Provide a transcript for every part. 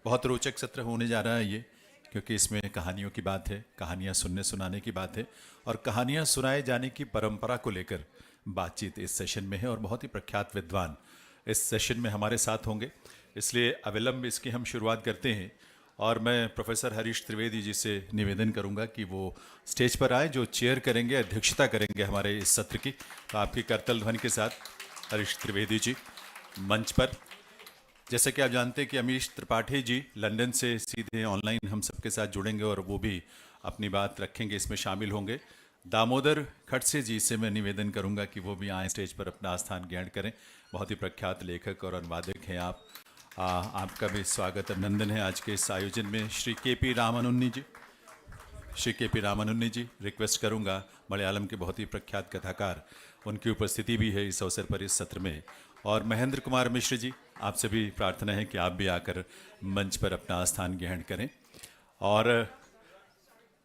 बहुत रोचक सत्र होने जा रहा है ये, क्योंकि इसमें कहानियों की बात है, कहानियाँ सुनने सुनाने की बात है और कहानियाँ सुनाए जाने की परंपरा को लेकर बातचीत इस सेशन में है। और बहुत ही प्रख्यात विद्वान इस सेशन में हमारे साथ होंगे, इसलिए अविलंब इसकी हम शुरुआत करते हैं। और मैं प्रोफेसर हरीश त्रिवेदी जी से निवेदन करूंगा कि वो स्टेज पर आए, जो चेयर करेंगे, अध्यक्षता करेंगे हमारे इस सत्र की। तो आपकी करतल ध्वनि के साथ हरीश त्रिवेदी जी मंच पर। जैसे कि आप जानते हैं कि अमीश त्रिपाठी जी लंदन से सीधे ऑनलाइन हम सबके साथ जुड़ेंगे और वो भी अपनी बात रखेंगे, इसमें शामिल होंगे। दामोदर खड़से जी से मैं निवेदन करूंगा कि वो भी आए स्टेज पर अपना स्थान ग्रहण करें। बहुत ही प्रख्यात लेखक और अनुवादक हैं आप। आपका भी स्वागत अभिनंदन है आज के इस आयोजन में। श्री के पी रामानुन्नी जी रिक्वेस्ट करूंगा, मलयालम के बहुत ही प्रख्यात कथाकार, उनकी उपस्थिति भी है इस अवसर पर इस सत्र में। और महेंद्र कुमार मिश्र जी, आपसे भी प्रार्थना है कि आप भी आकर मंच पर अपना स्थान ग्रहण करें। और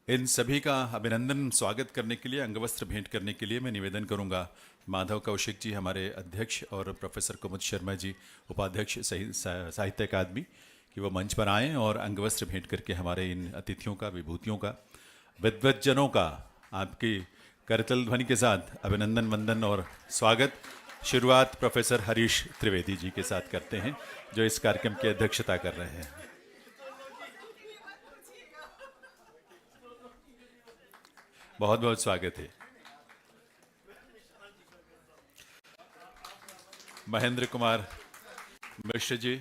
इन सभी का अभिनंदन स्वागत करने के लिए, अंगवस्त्र भेंट करने के लिए मैं निवेदन करूंगा माधव कौशिक जी हमारे अध्यक्ष और प्रोफेसर कुमुद शर्मा जी उपाध्यक्ष साहित्य अकादमी, कि वो मंच पर आएँ और अंगवस्त्र भेंट करके हमारे इन अतिथियों का, विभूतियों का, विद्वज्जनों का आपकी करतल ध्वनि के साथ अभिनंदन वंदन और स्वागत। शुरुआत प्रोफेसर हरीश त्रिवेदी जी के साथ करते हैं, जो इस कार्यक्रम की अध्यक्षता कर रहे हैं। बहुत बहुत स्वागत है। महेंद्र कुमार मिश्र जी,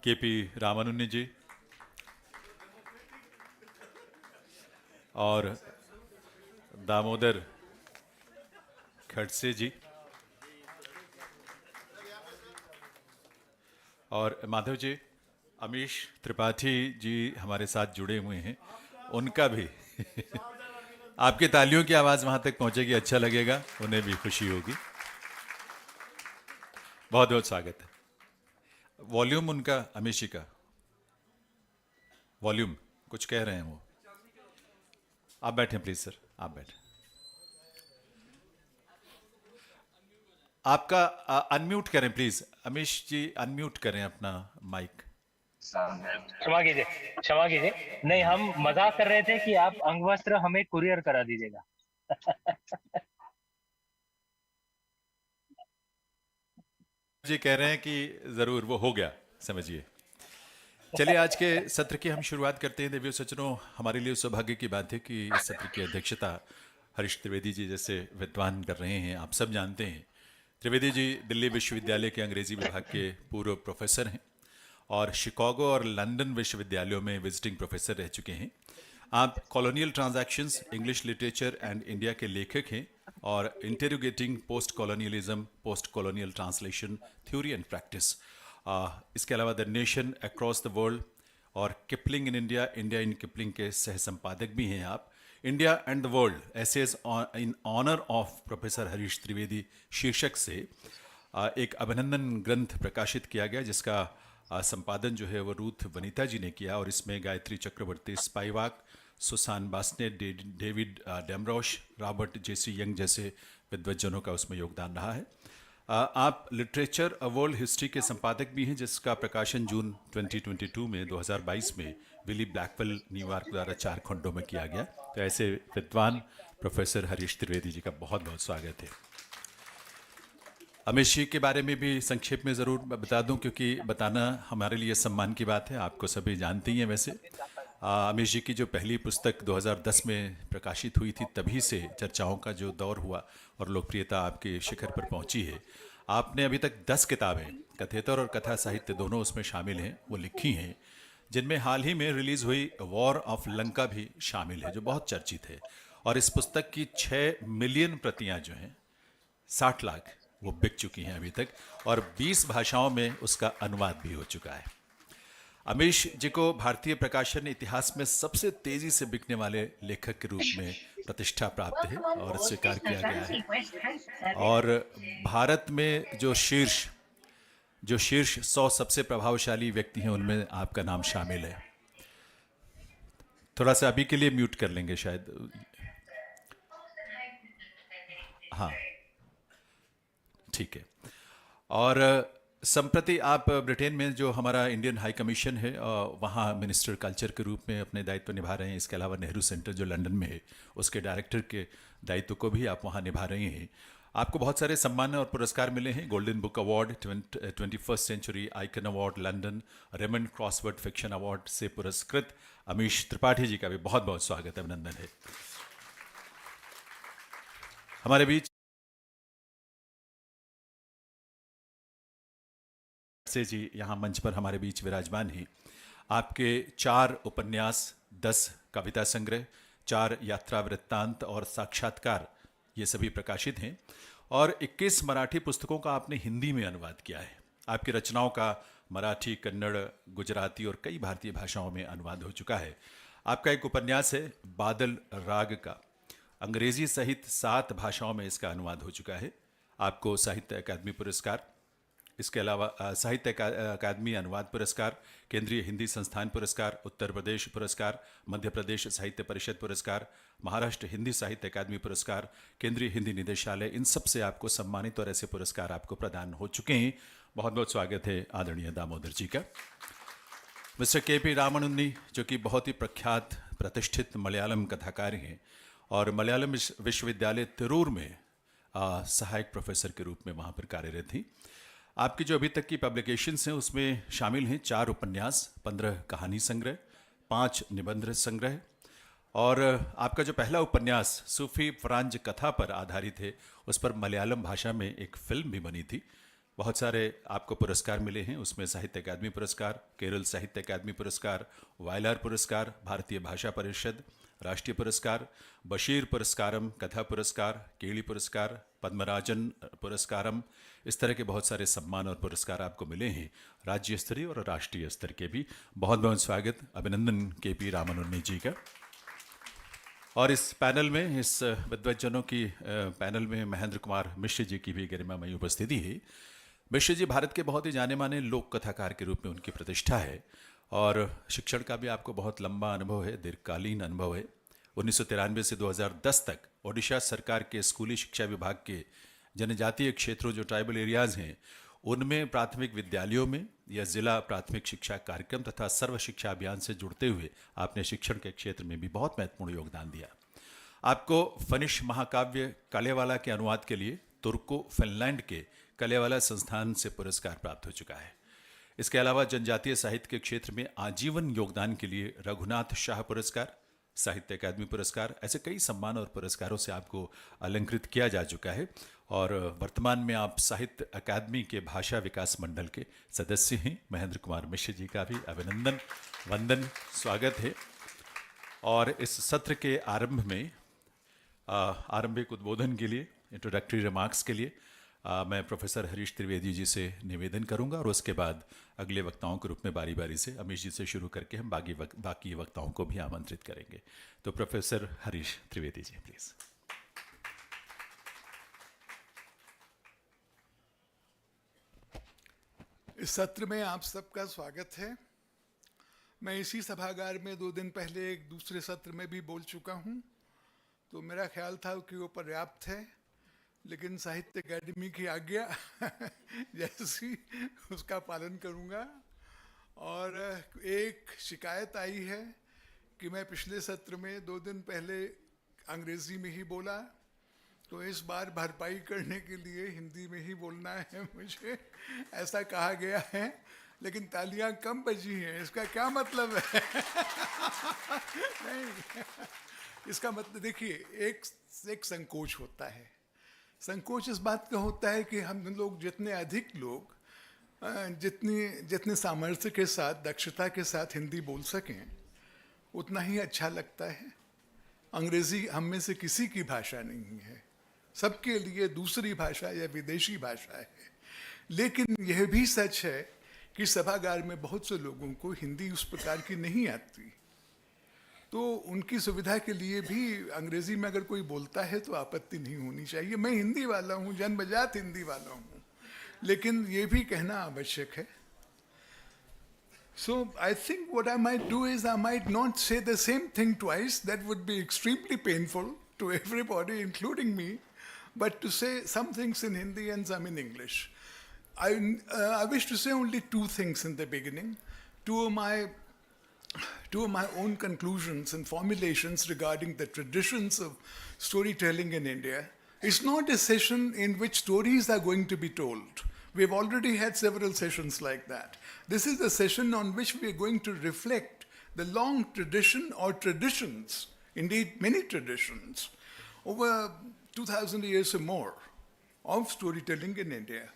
के पी रामानुन्नी जी और दामोदर खड़से जी और माधव जी, अमीश त्रिपाठी जी हमारे साथ जुड़े हुए हैं, उनका भी आपकी तालियों की आवाज़ वहाँ तक पहुँचेगी, अच्छा लगेगा, उन्हें भी खुशी होगी। बहुत बहुत स्वागत है। वॉल्यूम उनका, अमीशी का वॉल्यूम कुछ कह रहे हैं वो। आप बैठें प्लीज सर, आप बैठें। आपका अनम्यूट करें प्लीज, अमीश जी अनम्यूट करें अपना माइक। क्षमा कीजिए, क्षमा कीजिए। नहीं, हम मजाक कर रहे थे कि आप अंगवस्त्र हमें कुरियर करा दीजिएगा। जी कह रहे हैं कि जरूर, वो हो गया, समझिए। चलिए आज के सत्र की हम शुरुआत करते हैं। देवियों सज्जनों, हमारे लिए सौभाग्य की बात है कि इस सत्र की अध्यक्षता हरीश त्रिवेदी जी जैसे विद्वान कर रहे हैं। आप सब जानते हैं त्रिवेदी जी दिल्ली विश्वविद्यालय के अंग्रेजी विभाग के पूर्व प्रोफेसर हैं और शिकागो और लंदन विश्वविद्यालयों में विजिटिंग प्रोफेसर रह चुके हैं। आप colonial transactions, English literature and India के लेखक हैं और interrogating post colonialism, post colonial translation, theory and practice, इसके अलावा the nation across the world और Kipling in India, India in Kipling के सह संपादक भी हैं आप। India and the world essays in honour of professor Harish Trivedi शीर्षक से एक अभिनंदन ग्रंथ प्रकाशित किया गया, जिसका संपादन जो है वो रूथ वनीता जी ने किया और इसमें Gayatri Chakravorty स्पाइवाक, Susan बास्नेट, David डेमरोश, Robert जेसी यंग जैसे विद्वज्जनों का उसमें योगदान रहा है। आप लिटरेचर अ वर्ल्ड हिस्ट्री के संपादक भी हैं, जिसका प्रकाशन जून 2022 में 2022 में विली ब्लैकवेल न्यूयॉर्क द्वारा 4 खंडों में किया गया। तो ऐसे विद्वान प्रोफेसर हरीश त्रिवेदी जी का बहुत बहुत स्वागत है। अमीश जी के बारे में भी संक्षेप में ज़रूर बता दूं, क्योंकि बताना हमारे लिए सम्मान की बात है, आपको सभी जानते ही हैं। वैसे अमीश जी की जो पहली पुस्तक 2010 में प्रकाशित हुई थी, तभी से चर्चाओं का जो दौर हुआ और लोकप्रियता आपके शिखर पर पहुंची है। आपने अभी तक 10 किताबें, कथेतर और कथा साहित्य दोनों उसमें शामिल हैं, वो लिखी हैं, जिनमें हाल ही में रिलीज़ हुई वॉर ऑफ लंका भी शामिल है, जो बहुत चर्चित है। और इस पुस्तक की 6 मिलियन प्रतियां जो हैं, 60 लाख, वो बिक चुकी हैं अभी तक, और 20 भाषाओं में उसका अनुवाद भी हो चुका है। अमीश जी को भारतीय प्रकाशन इतिहास में सबसे तेजी से बिकने वाले लेखक के रूप में प्रतिष्ठा प्राप्त है और स्वीकार किया गया है। और भारत में जो शीर्ष 100 सबसे प्रभावशाली व्यक्ति हैं, उनमें आपका नाम शामिल है। थोड़ा सा अभी के लिए म्यूट कर लेंगे शायद। हाँ, ठीक है। और संप्रति आप ब्रिटेन में जो हमारा इंडियन हाई कमीशन है वहाँ मिनिस्टर कल्चर के रूप में अपने दायित्व निभा रहे हैं। इसके अलावा नेहरू सेंटर जो लंदन में है उसके डायरेक्टर के दायित्व को भी आप वहाँ निभा रहे हैं। आपको बहुत सारे सम्मान और पुरस्कार मिले हैं। Golden book award, 21st century icon award London, Raymond Crossword fiction award से पुरस्कृत अमीश त्रिपाठी जी का भी बहुत बहुत स्वागत, अभिनंदन है। हमारे बीच से जी यहाँ मंच पर हमारे बीच विराजमान हैं। आपके 4 उपन्यास, 10 कविता संग्रह, 4 यात्रा वृत्तांत और साक्षात्कार ये सभी प्रकाशित हैं और 21 मराठी पुस्तकों का आपने हिंदी में अनुवाद किया है। आपकी रचनाओं का मराठी, कन्नड़, गुजराती और कई भारतीय भाषाओं में अनुवाद हो चुका है। आपका एक उपन्यास है बादल राग का, अंग्रेजी सहित 7 भाषाओं में इसका अनुवाद हो चुका है। आपको साहित्य अकादमी पुरस्कार, इसके अलावा साहित्य अकादमी अनुवाद पुरस्कार, केंद्रीय हिंदी संस्थान पुरस्कार, उत्तर प्रदेश पुरस्कार, मध्य प्रदेश साहित्य परिषद पुरस्कार, महाराष्ट्र हिंदी साहित्य अकादमी पुरस्कार, केंद्रीय हिंदी निदेशालय, इन सब से आपको सम्मानित और ऐसे पुरस्कार आपको प्रदान हो चुके हैं। बहुत बहुत स्वागत है आदरणीय दामोदर जी का। Mister KP. रामानुन्नी जो कि बहुत ही प्रख्यात प्रतिष्ठित मलयालम कथाकार हैं और मलयालम विश्वविद्यालय तिरूर में सहायक प्रोफेसर के रूप में वहाँ पर कार्यरत थी। आपकी जो अभी तक की पब्लिकेशंस हैं उसमें शामिल हैं 4 उपन्यास, 15 कहानी संग्रह, 5 निबंध संग्रह और आपका जो पहला उपन्यास सूफी फ्रांज कथा पर आधारित है उस पर मलयालम भाषा में एक फिल्म भी बनी थी। बहुत सारे आपको पुरस्कार मिले हैं, उसमें साहित्य अकादमी पुरस्कार, केरल साहित्य अकादमी पुरस्कार, वायलार पुरस्कार, भारतीय भाषा परिषद राष्ट्रीय पुरस्कार, बशीर पुरस्कारम कथा पुरस्कार, केली पुरस्कार, पद्मराजन पुरस्कारम, इस तरह के बहुत सारे सम्मान और पुरस्कार आपको मिले हैं, राज्य स्तरीय और राष्ट्रीय स्तर के भी। बहुत बहुत स्वागत, अभिनंदन के.पी. रामानुन्नी जी का। और इस पैनल में, इस विद्वज्जनों की पैनल में महेंद्र कुमार मिश्र जी की भी गरिमामयी उपस्थिति है। मिश्र जी भारत के बहुत ही जाने माने लोक कथाकार के रूप में उनकी प्रतिष्ठा है और शिक्षण का भी आपको बहुत लंबा अनुभव है, दीर्घकालीन अनुभव है। 1993 से 2010 तक ओडिशा सरकार के स्कूली शिक्षा विभाग के जनजातीय क्षेत्रों जो ट्राइबल एरियाज़ हैं उनमें प्राथमिक विद्यालयों में या जिला प्राथमिक शिक्षा कार्यक्रम तथा सर्व शिक्षा अभियान से जुड़ते हुए आपने शिक्षण के क्षेत्र में भी बहुत महत्वपूर्ण योगदान दिया। आपको फनिश महाकाव्य कलेवाला के अनुवाद के लिए तुर्को फिनलैंड के कलेवाला संस्थान से पुरस्कार प्राप्त हो चुका है। इसके अलावा जनजातीय साहित्य के क्षेत्र में आजीवन योगदान के लिए रघुनाथ शाह पुरस्कार, साहित्य अकादमी पुरस्कार, ऐसे कई सम्मान और पुरस्कारों से आपको अलंकृत किया जा चुका है और वर्तमान में आप साहित्य अकादमी के भाषा विकास मंडल के सदस्य हैं। महेंद्र कुमार मिश्र जी का भी अभिनंदन, वंदन, स्वागत है। और इस सत्र के आरंभ में आरंभिक उद्बोधन के लिए, इंट्रोडक्टरी रिमार्क्स के लिए मैं प्रोफेसर हरीश त्रिवेदी जी से निवेदन करूंगा और उसके बाद अगले वक्ताओं के रूप में बारी बारी से अमीश जी से शुरू करके हम बाकी वक्ताओं को भी आमंत्रित करेंगे। तो प्रोफेसर हरीश त्रिवेदी जी प्लीज़। इस सत्र में आप सबका स्वागत है। मैं इसी सभागार में 2 दिन पहले एक दूसरे सत्र में भी बोल चुका हूं, तो मेरा ख्याल था कि वो पर्याप्त है, लेकिन साहित्य अकादमी की आज्ञा जैसी उसका पालन करूंगा। और एक शिकायत आई है कि मैं पिछले सत्र में 2 दिन पहले अंग्रेजी में ही बोला, तो इस बार भरपाई करने के लिए हिंदी में ही बोलना है मुझे, ऐसा कहा गया है। लेकिन तालियां कम बजी हैं, इसका क्या मतलब है? नहीं, इसका मतलब देखिए, एक संकोच होता है। संकोच इस बात का होता है कि हम लोग जितने अधिक लोग जितने सामर्थ्य के साथ, दक्षता के साथ हिंदी बोल सकें उतना ही अच्छा लगता है। अंग्रेजी हम में से किसी की भाषा नहीं है, सबके लिए दूसरी भाषा या विदेशी भाषा है। लेकिन यह भी सच है कि सभागार में बहुत से लोगों को हिंदी उस प्रकार की नहीं आती, तो उनकी सुविधा के लिए भी अंग्रेजी में अगर कोई बोलता है तो आपत्ति नहीं होनी चाहिए। मैं हिंदी वाला हूँ, जन्मजात हिंदी वाला हूँ, लेकिन ये भी कहना आवश्यक है। So I think what I might do is I might not say the same thing twice. That would be extremely painful to everybody, including me. but to say some things in Hindi and some in English. I wish to say only two things in the beginning. Two of my own conclusions and formulations regarding the traditions of storytelling in India. It's not a session in which stories are going to be told. We've already had several sessions like that. This is a session on which we are going to reflect the long tradition or traditions, indeed many traditions, over 2,000 years or more of storytelling in India.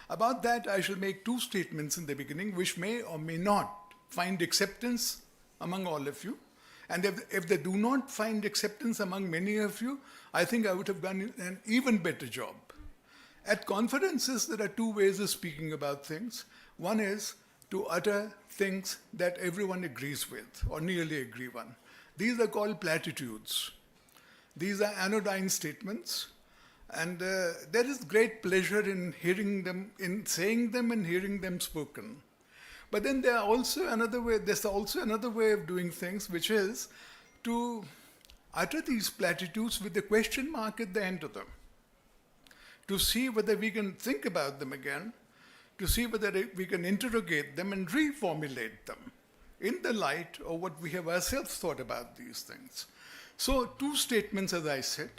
About that, I shall make two statements in the beginning, which may or may not find acceptance among all of you. And if they do not find acceptance among many of you, I think I would have done an even better job. At conferences, there are two ways of speaking about things. One is to utter things that everyone agrees with, or nearly agree on. These are called platitudes. These are anodyne statements. And there is great pleasure in hearing them, in saying them and hearing them spoken. But then there's also another way of doing things, which is to utter these platitudes with a question mark at the end of them, to see whether we can think about them again, to see whether we can interrogate them and reformulate them in the light of what we have ourselves thought about these things. So, two statements, as I said.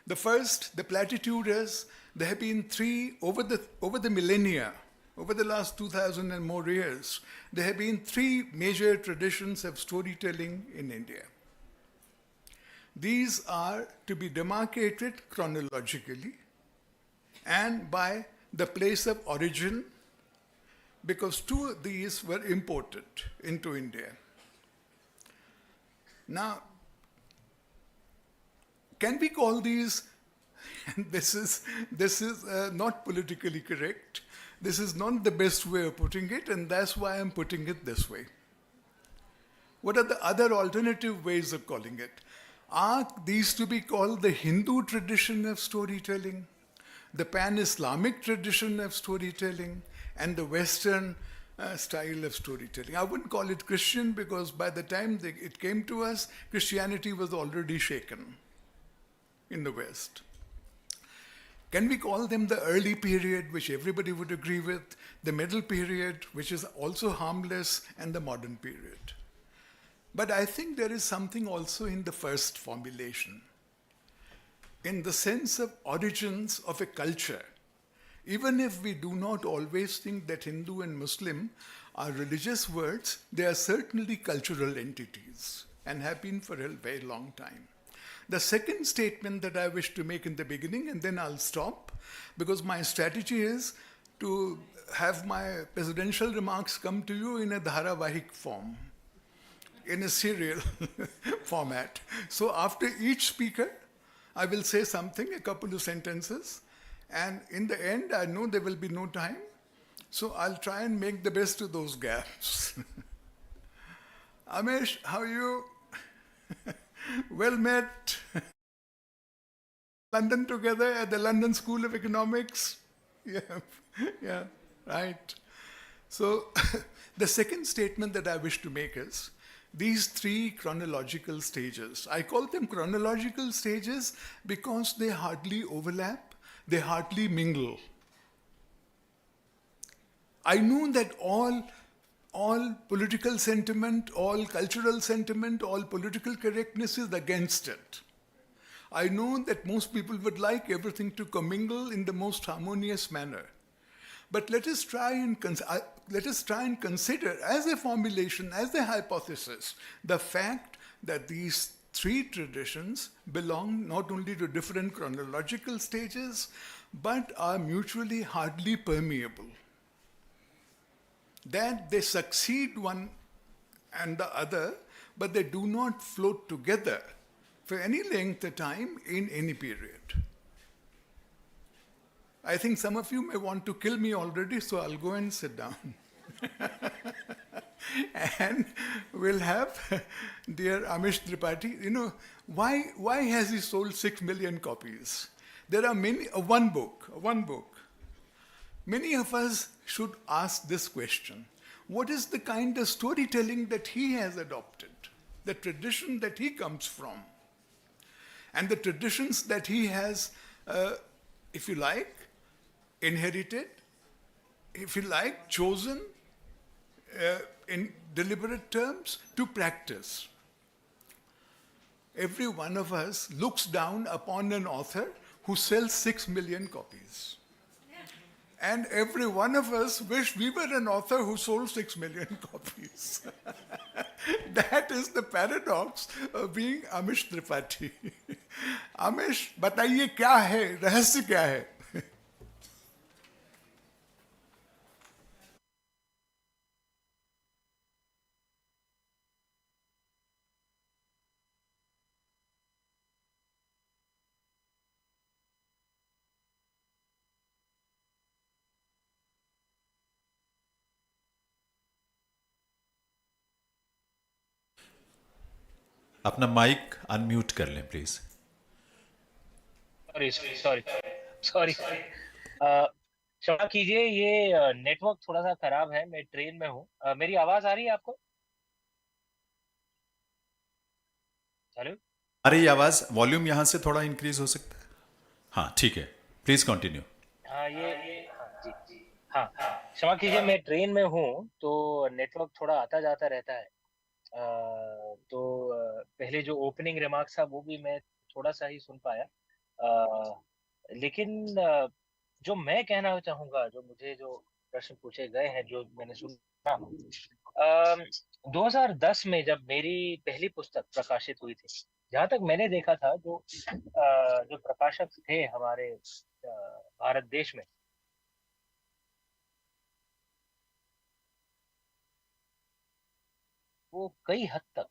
The first, the platitude is, there have been three, over the millennia, over the last 2,000 and more years, there have been three major traditions of storytelling in India. These are to be demarcated chronologically and by the place of origin, because two of these were imported into India. Now, can we call these, and this is not politically correct, this is not the best way of putting it, and that's why I'm putting it this way. What are the other alternative ways of calling it? Are these to be called the Hindu tradition of storytelling, the pan-Islamic tradition of storytelling, and the Western style of storytelling? I wouldn't call it Christian, because by the time it came to us, Christianity was already shaken in the West. Can we call them the early period, which everybody would agree with, the middle period, which is also harmless, and the modern period? But I think there is something also in the first formulation, in the sense of origins of a culture. Even if we do not always think that Hindu and Muslim are religious words, they are certainly cultural entities and have been for a very long time. The second statement that I wish to make in the beginning, and then I'll stop, because my strategy is to have my presidential remarks come to you in a dharavahik form, in a serial format. So after each speaker, I will say something, a couple of sentences, and in the end, I know there will be no time, so I'll try and make the best of those gaps. Amesh, how are you? Well met. London together at the London School of Economics. Yeah, right. So the second statement that I wish to make is, these three chronological stages, I call them chronological stages because they hardly overlap, they hardly mingle. I know that all political sentiment, all cultural sentiment, all political correctness is against it. I know that most people would like everything to commingle in the most harmonious manner. But let us try and consider as a formulation, as a hypothesis, the fact that these three traditions belong not only to different chronological stages, but are mutually hardly permeable. That they succeed one and the other, but they do not float together for any length of time in any period. I think some of you may want to kill me already, so I'll go and sit down. And we'll have dear Amish Tripathi. You know, why has he sold 6 million copies? There are many, one book. Many of us should ask this question. What is the kind of storytelling that he has adopted? The tradition that he comes from? And the traditions that he has if you like, inherited, if you like, chosen in deliberate terms to practice. Every one of us looks down upon an author who sells 6 million copies. And every one of us wish we were an author who sold 6 million copies. That is the paradox of being Amish Tripathi. Amish, बताइए क्या है, रहस्य क्या है? अपना mic unmute कर लें please. Sorry sorry sorry क्षमा कीजिए, ये नेटवर्क थोड़ा सा खराब है, मैं ट्रेन में हूँ। मेरी आवाज आ रही है आपको? हेलो। आ रही आवाज, वॉल्यूम यहां से थोड़ा इंक्रीज हो सकता है? हाँ ठीक है, प्लीज कंटिन्यू। हाँ हाँ जी जी हाँ, क्षमा कीजिए, मैं ट्रेन में हूँ तो नेटवर्क थोड़ा आता जाता रहता है। तो पहले जो ओपनिंग रिमार्क्स था वो भी मैं थोड़ा सा ही सुन पाया। लेकिन जो मैं कहना चाहूँगा, जो प्रश्न पूछे गए हैं, जो मैंने सुना, 2010 में जब मेरी पहली पुस्तक प्रकाशित हुई थी, जहाँ तक मैंने देखा था, जो प्रकाशक थे हमारे भारत देश में, वो कई हद तक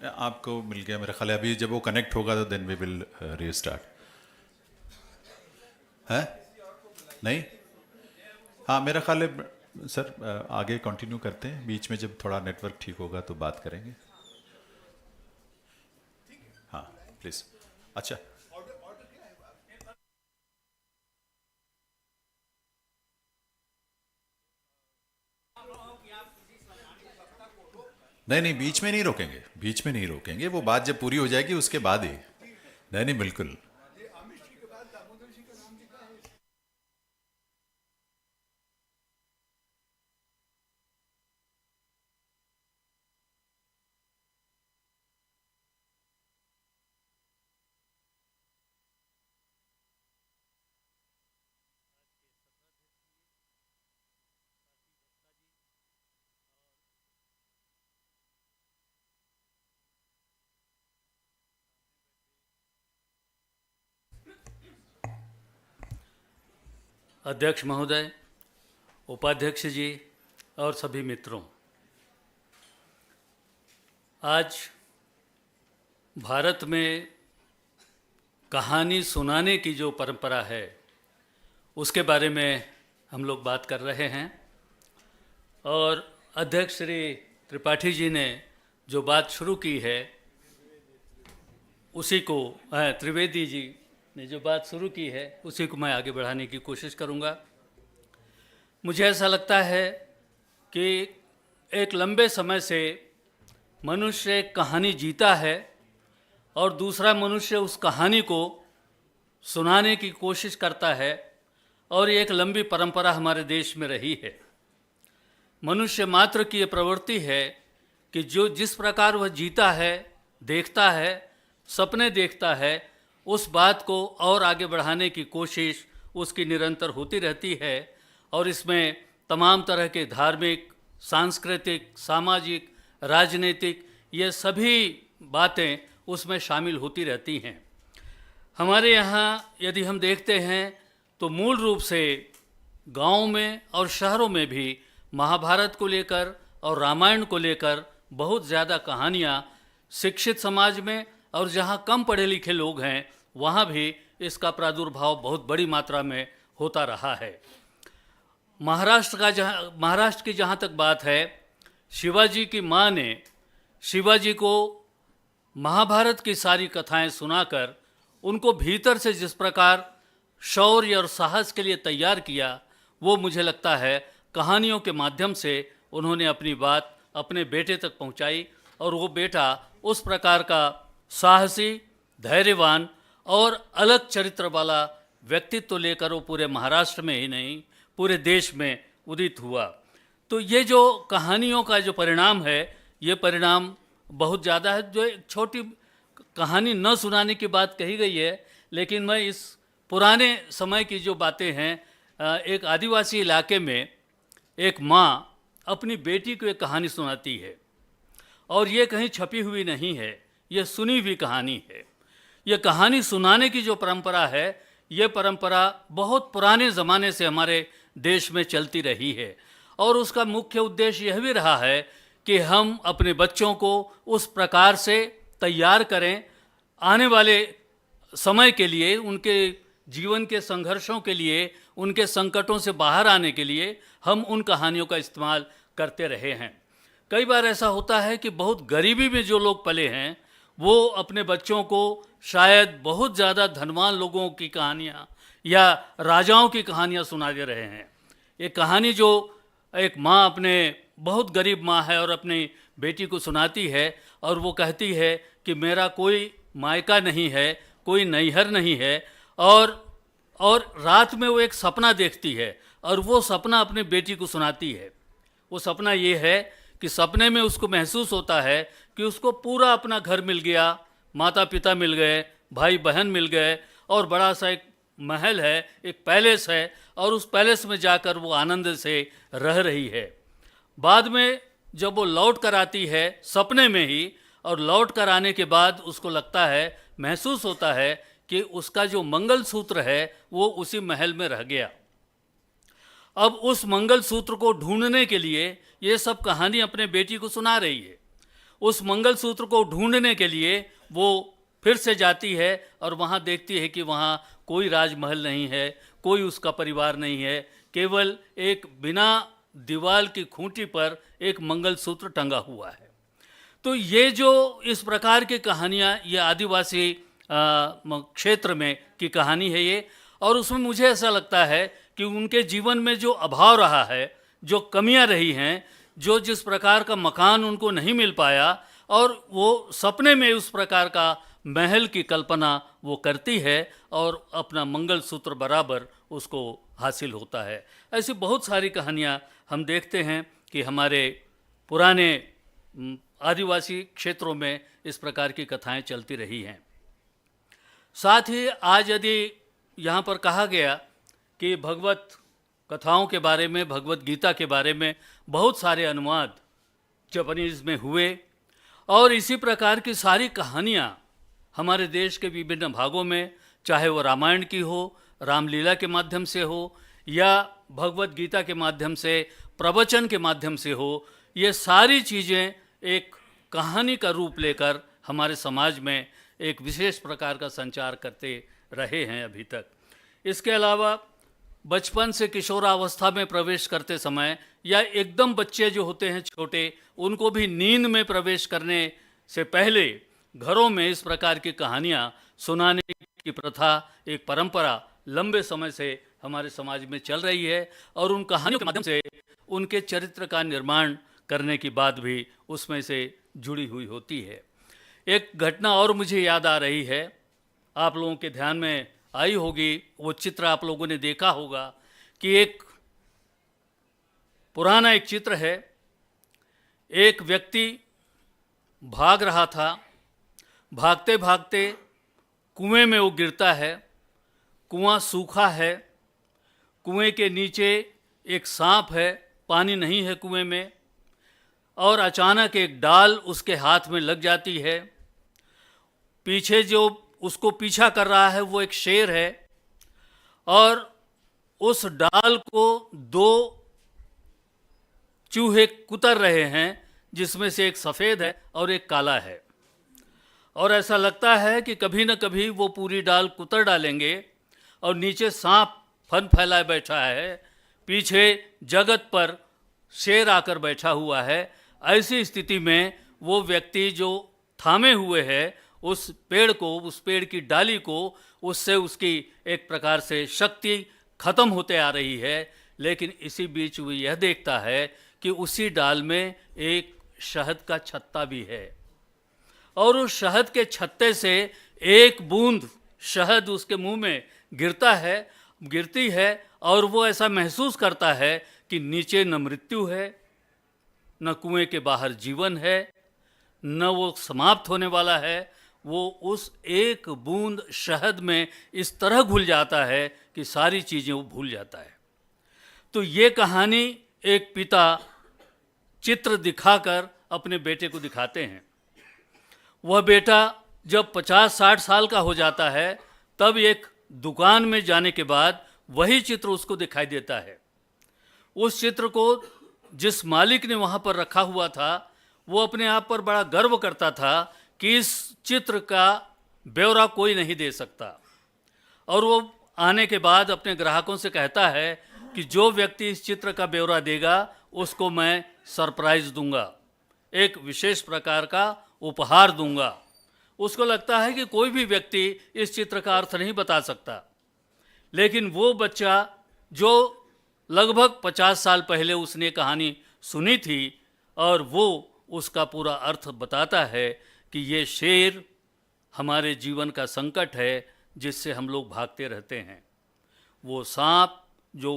आपको मिल गया मेरा ख्याल है। अभी जब वो कनेक्ट होगा तो देन वी विल रीस्टार्ट। है नहीं? हाँ मेरा ख्याल है सर, आगे कंटिन्यू करते हैं, बीच में जब थोड़ा नेटवर्क ठीक होगा तो बात करेंगे। हाँ प्लीज। अच्छा, नहीं नहीं, बीच में नहीं रोकेंगे, बीच में नहीं रोकेंगे, वो बात जब पूरी हो जाएगी उसके बाद ही। नहीं नहीं बिल्कुल। अध्यक्ष महोदय, उपाध्यक्ष जी और सभी मित्रों, आज भारत में कहानी सुनाने की जो परंपरा है उसके बारे में हम लोग बात कर रहे हैं। और अध्यक्ष श्री त्रिपाठी जी ने जो बात शुरू की है उसी को, त्रिवेदी जी ने जो बात शुरू की है उसी को मैं आगे बढ़ाने की कोशिश करूंगा। मुझे ऐसा लगता है कि एक लंबे समय से मनुष्य एक कहानी जीता है और दूसरा मनुष्य उस कहानी को सुनाने की कोशिश करता है, और ये एक लंबी परंपरा हमारे देश में रही है। मनुष्य मात्र की ये प्रवृत्ति है कि जो जिस प्रकार वह जीता है, देखता है, सपने देखता है, उस बात को और आगे बढ़ाने की कोशिश उसकी निरंतर होती रहती है। और इसमें तमाम तरह के धार्मिक, सांस्कृतिक, सामाजिक, राजनीतिक, ये सभी बातें उसमें शामिल होती रहती हैं। हमारे यहाँ यदि हम देखते हैं तो मूल रूप से गाँव में और शहरों में भी महाभारत को लेकर और रामायण को लेकर बहुत ज़्यादा कहानियाँ शिक्षित समाज में, और जहाँ कम पढ़े लिखे लोग हैं वहाँ भी इसका प्रादुर्भाव बहुत बड़ी मात्रा में होता रहा है। महाराष्ट्र की जहाँ तक बात है, शिवाजी की माँ ने शिवाजी को महाभारत की सारी कथाएं सुनाकर उनको भीतर से जिस प्रकार शौर्य और साहस के लिए तैयार किया, वो मुझे लगता है कहानियों के माध्यम से उन्होंने अपनी बात अपने बेटे तक पहुंचाई, और वो बेटा उस प्रकार का साहसी, धैर्यवान और अलग चरित्र वाला व्यक्तित्व लेकर वो पूरे महाराष्ट्र में ही नहीं पूरे देश में उदित हुआ। तो ये जो कहानियों का जो परिणाम है, ये परिणाम बहुत ज़्यादा है। जो एक छोटी कहानी न सुनाने की बात कही गई है, लेकिन मैं इस पुराने समय की जो बातें हैं, एक आदिवासी इलाके में एक माँ अपनी बेटी को एक कहानी सुनाती है, और ये कहीं छपी हुई नहीं है, ये सुनी हुई कहानी है। ये कहानी सुनाने की जो परंपरा है, ये परंपरा बहुत पुराने ज़माने से हमारे देश में चलती रही है, और उसका मुख्य उद्देश्य यह भी रहा है कि हम अपने बच्चों को उस प्रकार से तैयार करें आने वाले समय के लिए, उनके जीवन के संघर्षों के लिए, उनके संकटों से बाहर आने के लिए हम उन कहानियों का इस्तेमाल करते रहे हैं। कई बार ऐसा होता है कि बहुत गरीबी में जो लोग पले हैं, वो अपने बच्चों को शायद बहुत ज़्यादा धनवान लोगों की कहानियाँ या राजाओं की कहानियाँ सुना दे रहे हैं। एक कहानी जो एक माँ अपने बहुत गरीब माँ है और अपनी बेटी को सुनाती है, और वो कहती है कि मेरा कोई मायका नहीं है, कोई नैहर नहीं है, और रात में वो एक सपना देखती है, और वो सपना अपनी बेटी को सुनाती है। वो सपना ये है कि सपने में उसको महसूस होता है कि उसको पूरा अपना घर मिल गया, माता पिता मिल गए, भाई बहन मिल गए, और बड़ा सा एक महल है, एक पैलेस है, और उस पैलेस में जाकर वो आनंद से रह रही है। बाद में जब वो लौट कर आती है सपने में ही, और लौट कर आने के बाद उसको लगता है, महसूस होता है कि उसका जो मंगलसूत्र है वो उसी महल में रह गया। अब उस मंगलसूत्र को ढूंढने के लिए ये सब कहानी अपने बेटी को सुना रही है। उस मंगलसूत्र को ढूंढने के लिए वो फिर से जाती है, और वहाँ देखती है कि वहाँ कोई राजमहल नहीं है, कोई उसका परिवार नहीं है, केवल एक बिना दीवार की खूंटी पर एक मंगलसूत्र टंगा हुआ है। तो ये जो इस प्रकार की कहानियाँ, ये आदिवासी क्षेत्र में की कहानी है ये, और उसमें मुझे ऐसा लगता है कि उनके जीवन में जो अभाव रहा है, जो कमियां रही हैं, जो जिस प्रकार का मकान उनको नहीं मिल पाया, और वो सपने में उस प्रकार का महल की कल्पना वो करती है, और अपना मंगलसूत्र बराबर उसको हासिल होता है। ऐसी बहुत सारी कहानियाँ हम देखते हैं कि हमारे पुराने आदिवासी क्षेत्रों में इस प्रकार की कथाएं चलती रही हैं। साथ ही आज यदि यहाँ पर कहा गया कि भगवत कथाओं के बारे में, भगवत गीता के बारे में बहुत सारे अनुवाद जापानीज़ में हुए, और इसी प्रकार की सारी कहानियाँ हमारे देश के विभिन्न भागों में, चाहे वो रामायण की हो, रामलीला के माध्यम से हो, या भगवत गीता के माध्यम से, प्रवचन के माध्यम से हो, ये सारी चीज़ें एक कहानी का रूप लेकर हमारे समाज में एक विशेष प्रकार का संचार करते रहे हैं अभी तक। इसके अलावा बचपन से किशोरावस्था में प्रवेश करते समय, या एकदम बच्चे जो होते हैं छोटे, उनको भी नींद में प्रवेश करने से पहले घरों में इस प्रकार की कहानियाँ सुनाने की प्रथा, एक परंपरा लंबे समय से हमारे समाज में चल रही है, और उन कहानियों के माध्यम से उनके चरित्र का निर्माण करने की बात भी उसमें से जुड़ी हुई होती है। एक घटना और मुझे याद आ रही है, आप लोगों के ध्यान में आई होगी, वो चित्र आप लोगों ने देखा होगा कि एक पुराना एक चित्र है, एक व्यक्ति भाग रहा था, भागते भागते कुएं में वो गिरता है, कुआं सूखा है, कुएं के नीचे एक सांप है, पानी नहीं है कुएं में, और अचानक एक डाल उसके हाथ में लग जाती है। पीछे जो उसको पीछा कर रहा है वो एक शेर है, और उस डाल को दो चूहे कुतर रहे हैं, जिसमें से एक सफ़ेद है और एक काला है। और ऐसा लगता है कि कभी न कभी वो पूरी डाल कुतर डालेंगे और नीचे सांप फन फैलाए बैठा है, पीछे जगत पर शेर आकर बैठा हुआ है। ऐसी स्थिति में वो व्यक्ति जो थामे हुए है उस पेड़ को, उस पेड़ की डाली को, उससे उसकी एक प्रकार से शक्ति खत्म होते आ रही है। लेकिन इसी बीच वो यह देखता है कि उसी डाल में एक शहद का छत्ता भी है और उस शहद के छत्ते से एक बूंद शहद उसके मुंह में गिरती है और वो ऐसा महसूस करता है कि नीचे न मृत्यु है, न कुएं के बाहर जीवन है, न वो समाप्त होने वाला है। वो उस एक बूंद शहद में इस तरह घुल जाता है कि सारी चीज़ें वो भूल जाता है। तो ये कहानी एक पिता चित्र दिखाकर अपने बेटे को दिखाते हैं। वह बेटा जब 50-60 साल का हो जाता है तब एक दुकान में जाने के बाद वही चित्र उसको दिखाई देता है। उस चित्र को जिस मालिक ने वहाँ पर रखा हुआ था वो अपने आप पर बड़ा गर्व करता था कि इस चित्र का ब्यौरा कोई नहीं दे सकता। और वो आने के बाद अपने ग्राहकों से कहता है कि जो व्यक्ति इस चित्र का ब्यौरा देगा उसको मैं सरप्राइज़ दूंगा, एक विशेष प्रकार का उपहार दूंगा। उसको लगता है कि कोई भी व्यक्ति इस चित्र का अर्थ नहीं बता सकता, लेकिन वो बच्चा जो लगभग 50 साल पहले उसने कहानी सुनी थी और वो उसका पूरा अर्थ बताता है कि ये शेर हमारे जीवन का संकट है जिससे हम लोग भागते रहते हैं। वो सांप जो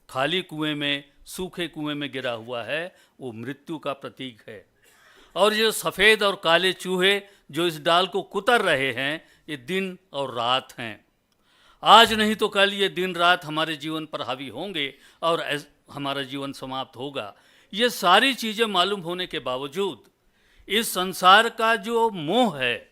खाली कुएं में, सूखे कुएं में गिरा हुआ है वो मृत्यु का प्रतीक है। और ये सफ़ेद और काले चूहे जो इस डाल को कुतर रहे हैं ये दिन और रात हैं। आज नहीं तो कल ये दिन रात हमारे जीवन पर हावी होंगे और हमारा जीवन समाप्त होगा। ये सारी चीज़ें मालूम होने के बावजूद इस संसार का जो मोह है,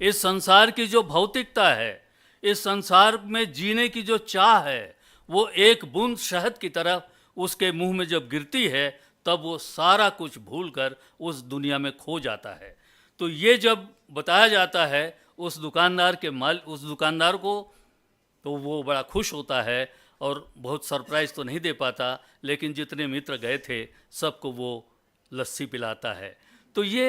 इस संसार की जो भौतिकता है, इस संसार में जीने की जो चाह है, वो एक बूंद शहद की तरफ उसके मुंह में जब गिरती है तब वो सारा कुछ भूलकर उस दुनिया में खो जाता है। तो ये जब बताया जाता है उस दुकानदार को तो वो बड़ा खुश होता है और बहुत सरप्राइज़ तो नहीं दे पाता, लेकिन जितने मित्र गए थे सबको वो लस्सी पिलाता है। तो ये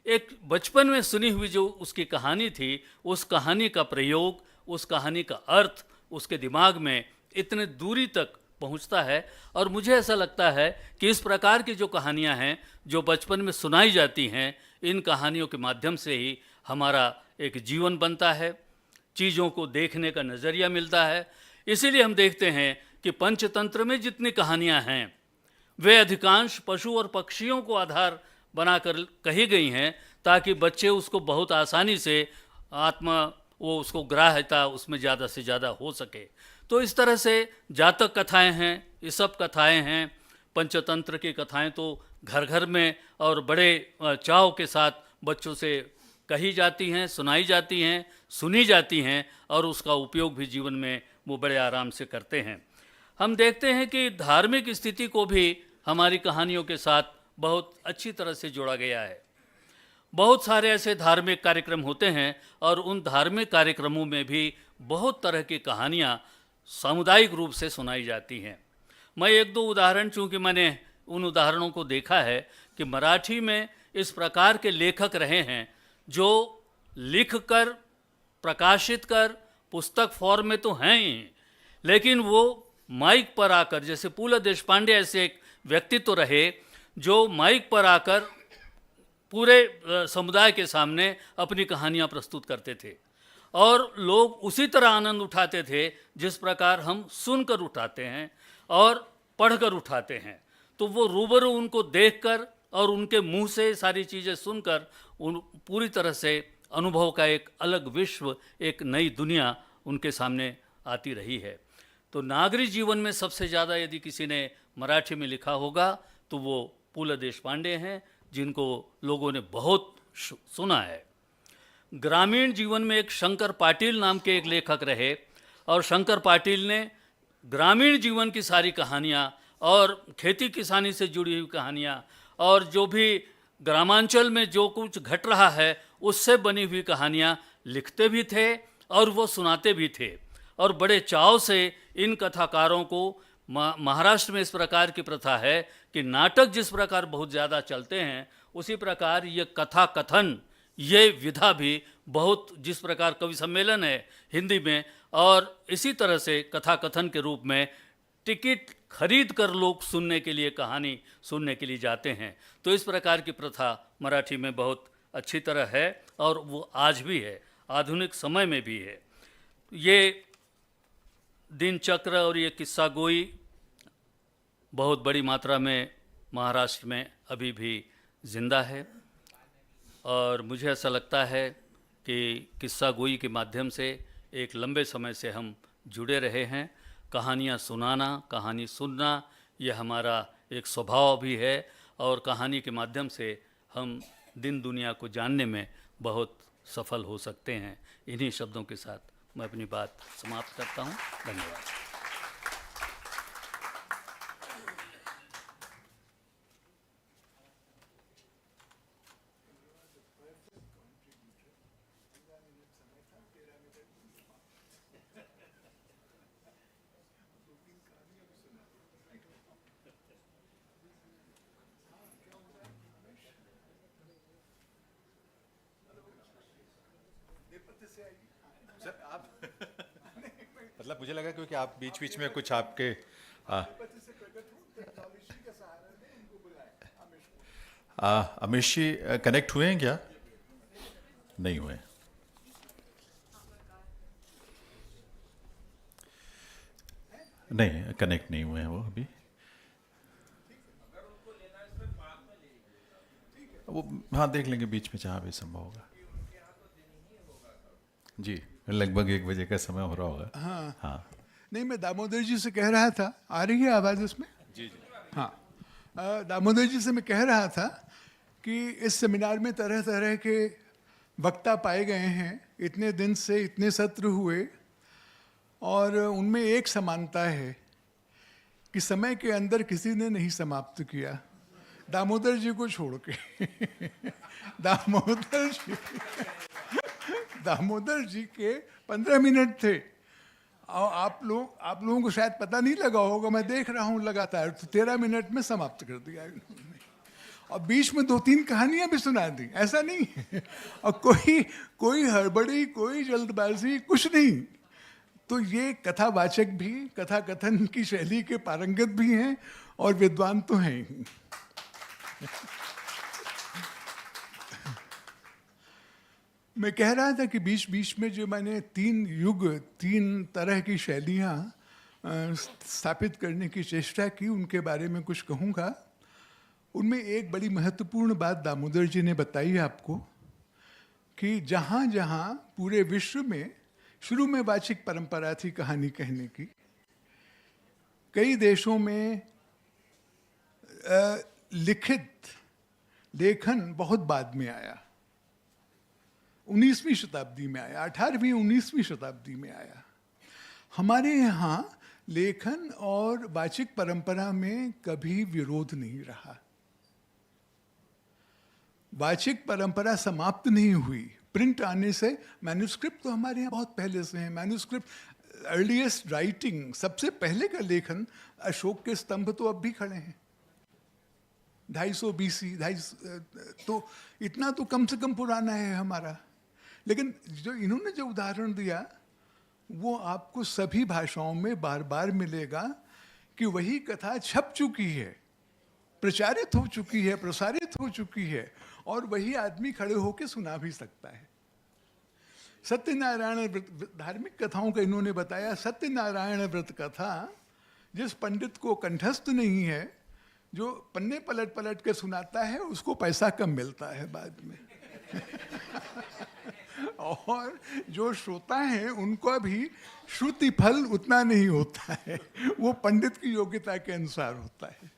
एक बचपन में सुनी हुई जो उसकी कहानी थी, उस कहानी का प्रयोग, उस कहानी का अर्थ उसके दिमाग में इतने दूरी तक पहुंचता है। और मुझे ऐसा लगता है कि इस प्रकार की जो कहानियां हैं जो बचपन में सुनाई जाती हैं, इन कहानियों के माध्यम से ही हमारा एक जीवन बनता है, चीज़ों को देखने का नज़रिया मिलता है। इसीलिए हम देखते हैं कि पंचतंत्र में जितनी कहानियां हैं वे अधिकांश पशु और पक्षियों को आधार बनाकर कही गई हैं ताकि बच्चे उसको बहुत आसानी से वो उसको ग्राह्यता उसमें ज़्यादा से ज़्यादा हो सके। तो इस तरह से जातक कथाएं हैं, ये सब कथाएं हैं। पंचतंत्र की कथाएं तो घर घर में और बड़े चाव के साथ बच्चों से कही जाती हैं, सुनाई जाती हैं, सुनी जाती हैं और उसका उपयोग भी जीवन में वो बड़े आराम से करते हैं। हम देखते हैं कि धार्मिक स्थिति को भी हमारी कहानियों के साथ बहुत अच्छी तरह से जोड़ा गया है। बहुत सारे ऐसे धार्मिक कार्यक्रम होते हैं और उन धार्मिक कार्यक्रमों में भी बहुत तरह की कहानियाँ सामुदायिक रूप से सुनाई जाती हैं। मैं एक दो उदाहरण, चूँकि मैंने उन उदाहरणों को देखा है कि मराठी में इस प्रकार के लेखक रहे हैं जो लिख कर, प्रकाशित कर, पुस्तक फॉर्म में तो हैं ही, लेकिन वो माइक पर आकर, जैसे पूला देशपांडे ऐसे एक व्यक्तित्व रहे जो माइक पर आकर पूरे समुदाय के सामने अपनी कहानियाँ प्रस्तुत करते थे और लोग उसी तरह आनंद उठाते थे जिस प्रकार हम सुनकर उठाते हैं और पढ़कर उठाते हैं। तो वो रूबरू उनको देखकर और उनके मुंह से सारी चीज़ें सुनकर उन पूरी तरह से अनुभव का एक अलग विश्व, एक नई दुनिया उनके सामने आती रही है। तो नागरिक जीवन में सबसे ज़्यादा यदि किसी ने मराठी में लिखा होगा तो वो पूला देशपांडे हैं, जिनको लोगों ने बहुत सुना है। ग्रामीण जीवन में एक शंकर पाटिल नाम के एक लेखक रहे और शंकर पाटिल ने ग्रामीण जीवन की सारी कहानियाँ और खेती किसानी से जुड़ी हुई कहानियाँ और जो भी ग्रामांचल में जो कुछ घट रहा है उससे बनी हुई कहानियाँ लिखते भी थे और वो सुनाते भी थे। और बड़े चाव से इन कथाकारों को, महाराष्ट्र में इस प्रकार की प्रथा है कि नाटक जिस प्रकार बहुत ज़्यादा चलते हैं, उसी प्रकार ये कथा कथन, ये विधा भी बहुत, जिस प्रकार कवि सम्मेलन है हिंदी में, और इसी तरह से कथा कथन के रूप में टिकट खरीद कर लोग सुनने के लिए, कहानी सुनने के लिए जाते हैं। तो इस प्रकार की प्रथा मराठी में बहुत अच्छी तरह है और वो आज भी है, आधुनिक समय में भी है। ये दिनचक्र और ये किस्सा गोई बहुत बड़ी मात्रा में महाराष्ट्र में अभी भी ज़िंदा है। और मुझे ऐसा लगता है कि किस्सा गोई के माध्यम से एक लंबे समय से हम जुड़े रहे हैं। कहानियाँ सुनाना, कहानी सुनना, ये हमारा एक स्वभाव भी है और कहानी के माध्यम से हम दिन दुनिया को जानने में बहुत सफल हो सकते हैं। इन्हीं शब्दों के साथ मैं अपनी बात समाप्त करता हूँ। धन्यवाद। सर आप मतलब मुझे लगा क्योंकि आप बीच बीच में कुछ आपके अमीश जी कनेक्ट हुए हैं क्या? नहीं हुए। नहीं, कनेक्ट नहीं हुए हैं वो अभी। वो हाँ देख लेंगे बीच में जहाँ भी संभव होगा। जी, लगभग 1 बजे का समय हो रहा होगा। हाँ हाँ नहीं, मैं दामोदर जी से कह रहा था, आ रही है आवाज़ इसमें? जी जी। हाँ, दामोदर जी से मैं कह रहा था कि इस सेमिनार में तरह तरह के वक्ता पाए गए हैं। इतने दिन से इतने सत्र हुए और उनमें एक समानता है कि समय के अंदर किसी ने नहीं समाप्त किया, दामोदर जी को छोड़ के। दामोदर जी के 15 मिनट थे और आप लोगों को शायद पता नहीं लगा होगा, मैं देख रहा हूँ लगातार, तो 13 मिनट में समाप्त कर दिया इन्होंने और बीच में 2-3 कहानियां भी सुना दी। ऐसा नहीं है और कोई हड़बड़ी, कोई जल्दबाजी, कुछ नहीं। तो ये कथावाचक भी कथा कथन की शैली के पारंगत भी हैं और विद्वान तो हैं ही। मैं कह रहा था कि बीच बीच में जो मैंने 3 तरह की शैलियाँ स्थापित करने की चेष्टा की, उनके बारे में कुछ कहूँगा। उनमें एक बड़ी महत्वपूर्ण बात दामोदर जी ने बताई आपको कि जहाँ जहाँ पूरे विश्व में शुरू में वाचिक परंपरा थी कहानी कहने की, कई देशों में लिखित लेखन बहुत बाद में आया, 19वीं शताब्दी में आया, 18वीं 19वीं शताब्दी में आया। हमारे यहाँ लेखन और वाचिक परंपरा में कभी विरोध नहीं रहा। वाचिक परंपरा समाप्त नहीं हुई। प्रिंट आने से, मैन्युस्क्रिप्ट तो हमारे यहाँ बहुत पहले से हैं। मैन्युस्क्रिप्ट, अर्लीस्ट राइटिंग, सबसे पहले का लेखन, अशोक के स्तंभ तो अब भी खड़े हैं, 250 BC, 250, तो इतना तो कम से कम पुराना है हमारा। लेकिन जो इन्होंने जो उदाहरण दिया वो आपको सभी भाषाओं में बार बार मिलेगा कि वही कथा छप चुकी है, प्रचारित हो चुकी है, प्रसारित हो चुकी है और वही आदमी खड़े होकर सुना भी सकता है। सत्यनारायण व्रत, धार्मिक कथाओं का इन्होंने बताया, सत्यनारायण व्रत कथा जिस पंडित को कंठस्थ नहीं है, जो पन्ने पलट पलट के सुनाता है, उसको पैसा कम मिलता है बाद में। और जो श्रोता है उनको भी श्रुति फल उतना नहीं होता है, वो पंडित की योग्यता के अनुसार होता है।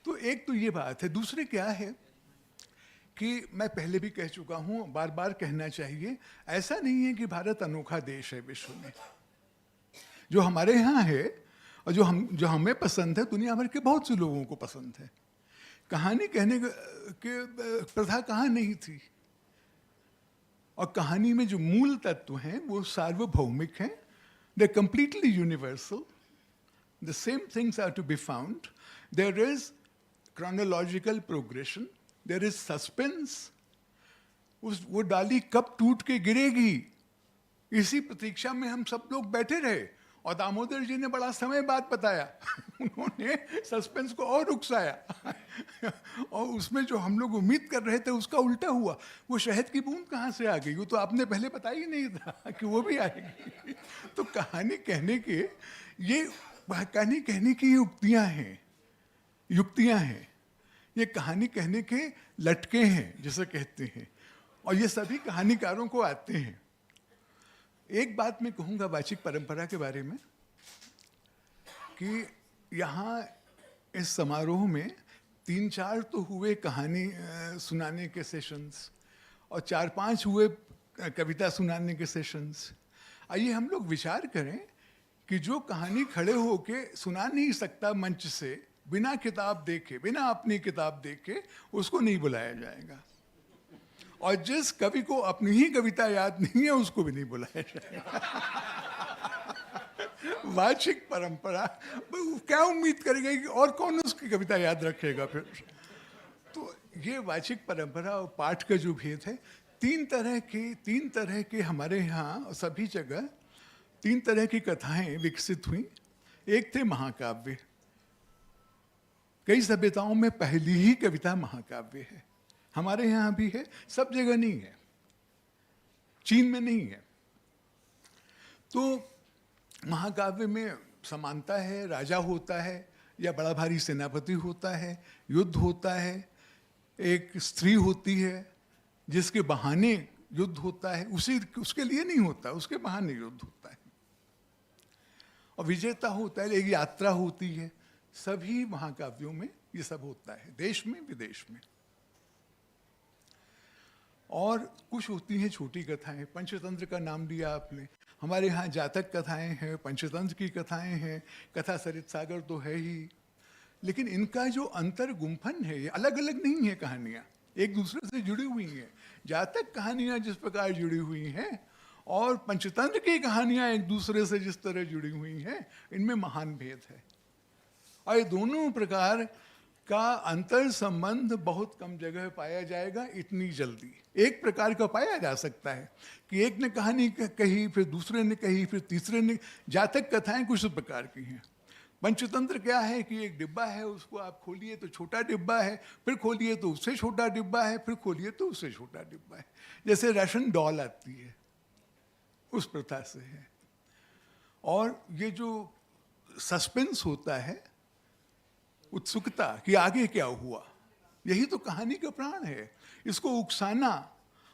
तो एक तो ये बात है। दूसरे क्या है कि मैं पहले भी कह चुका हूँ, बार बार कहना चाहिए, ऐसा नहीं है कि भारत अनोखा देश है विश्व में। जो हमारे यहाँ है और जो हमें पसंद है, दुनिया भर के बहुत से लोगों को पसंद है। कहानी कहने के प्रथा कहाँ नहीं थी। और कहानी में जो मूल तत्व हैं वो सार्वभौमिक हैं, they're completely universal. The same things are to be found. There is chronological progression, there is suspense. वो डाली कब टूट के गिरेगी, इसी प्रतीक्षा में हम सब लोग बैठे रहे, और दामोदर जी ने बड़ा समय बाद बताया उन्होंने सस्पेंस को और उकसाया और उसमें जो हम लोग उम्मीद कर रहे थे उसका उल्टा हुआ। वो शहद की बूंद कहाँ से आ गई, वो तो आपने पहले बताया ही नहीं था कि वो भी आएगी। तो कहानी कहने की युक्तियाँ हैं, ये कहानी कहने के लटके हैं जिसे कहते हैं, और ये सभी कहानीकारों को आते हैं। एक बात मैं कहूँगा वाचिक परंपरा के बारे में कि यहाँ इस समारोह में 3-4 तो हुए कहानी सुनाने के सेशंस और 4-5 हुए कविता सुनाने के सेशंस। आइए हम लोग विचार करें कि जो कहानी खड़े होके सुना नहीं सकता मंच से, बिना किताब देखे, बिना अपनी किताब देखे, उसको नहीं बुलाया जाएगा, और जिस कवि को अपनी ही कविता याद नहीं है उसको भी नहीं बुलाया जाएगा। वाचिक परंपरा, क्या उम्मीद करेगा कि और कौन उसकी कविता याद रखेगा फिर। तो ये वाचिक परंपरा और पाठ का जो भेद है, तीन तरह के हमारे यहाँ सभी जगह 3 तरह की कथाएं विकसित हुई। एक थे महाकाव्य, कई सभ्यताओं में पहली ही कविता महाकाव्य है, हमारे यहाँ भी है, सब जगह नहीं है, चीन में नहीं है। तो महाकाव्य में समानता है, राजा होता है या बड़ा भारी सेनापति होता है, युद्ध होता है, एक स्त्री होती है जिसके बहाने युद्ध होता है, उसके लिए नहीं होता, उसके बहाने युद्ध होता है, और विजेता होता है, एक यात्रा होती है। सभी महाकाव्यों में ये सब होता है, देश में विदेश में। और कुछ होती हैं छोटी कथाएं, पंचतंत्र का नाम लिया आपने, हमारे यहाँ जातक कथाएं हैं, पंचतंत्र की कथाएं हैं, कथा सरित सागर तो है ही, लेकिन इनका जो अंतर गुम्फन है, ये अलग अलग नहीं है, कहानियाँ एक दूसरे से जुड़ी हुई हैं। जातक कहानियाँ जिस प्रकार जुड़ी हुई हैं और पंचतंत्र की कहानियाँ एक दूसरे से जिस तरह जुड़ी हुई हैं, इनमें महान भेद है, और ये दोनों प्रकार का अंतर संबंध बहुत कम जगह पाया जाएगा इतनी जल्दी। एक प्रकार का पाया जा सकता है कि एक ने कहानी कही, फिर दूसरे ने कही, फिर तीसरे ने। जातक कथाएं कुछ प्रकार की हैं। पंचतंत्र क्या है कि एक डिब्बा है, उसको आप खोलिए तो छोटा डिब्बा है, फिर खोलिए तो उससे छोटा डिब्बा है, फिर खोलिए तो उससे छोटा डिब्बा है, जैसे राशन डॉल आती है उस प्रथा से है। और ये जो सस्पेंस होता है, उत्सुकता कि आगे क्या हुआ, यही तो कहानी का प्राण है। इसको उकसाना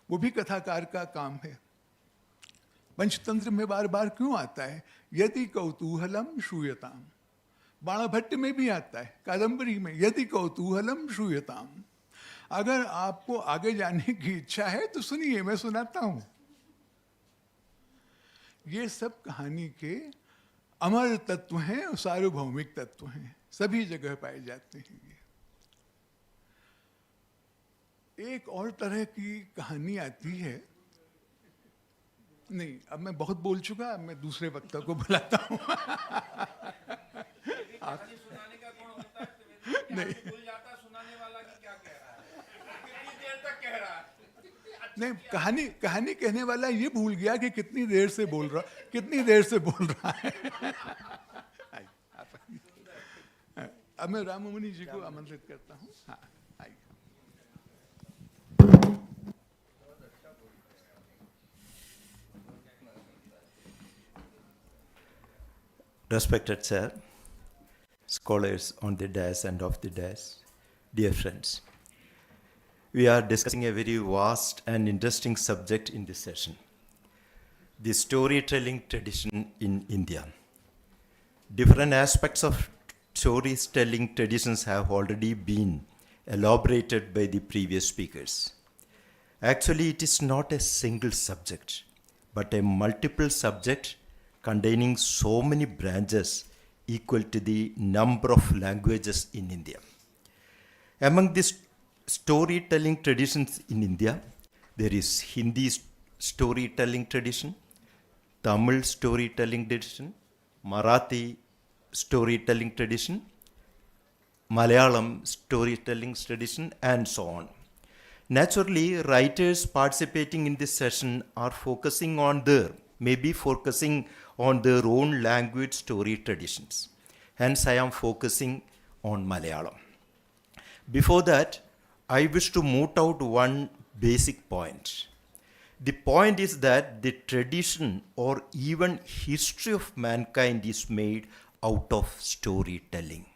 वो भी कथाकार का काम है। पंचतंत्र में बार बार क्यों आता है, यदि कौतूहलम श्रूयताम, बाणभट्ट में भी आता है, कादंबरी में, यदि कौतूहलम श्रूयताम। अगर आपको आगे जाने की इच्छा है तो सुनिए, मैं सुनाता हूं। ये सब कहानी के अमर तत्व हैं और सार्वभौमिक तत्व हैं, सभी जगह पाए जाते हैं। ये एक और तरह की कहानी आती है। नहीं, अब मैं बहुत बोल चुका, अब मैं दूसरे वक्ता को बुलाता हूँ। सुनाने का गुण होता है, तो नहीं, भूल जाता सुनाने वाला कि क्या कह रहा है, कितनी देर तक कह रहा है। नहीं, कहानी कहने वाला ये भूल गया कि कितनी देर से बोल रहा है। अब मैं राममुनि जी को आमंत्रित करता हूँ। हाँ, आइए। Respected sir, scholars on the dais and off the dais, dear friends, we are discussing a very vast and interesting subject in this session, the storytelling tradition in India. Different aspects of storytelling traditions have already been elaborated by the previous speakers. Actually, it is not a single subject, but a multiple subject containing so many branches equal to the number of languages in India. Among the storytelling traditions in India, there is Hindi storytelling tradition, Tamil storytelling tradition, Marathi storytelling tradition, Malayalam storytelling tradition, and so on. Naturally, writers participating in this session are focusing on their own language story traditions. Hence, I am focusing on Malayalam. Before that, I wish to moot out one basic point. The point is that the tradition or even history of mankind is made out of storytelling.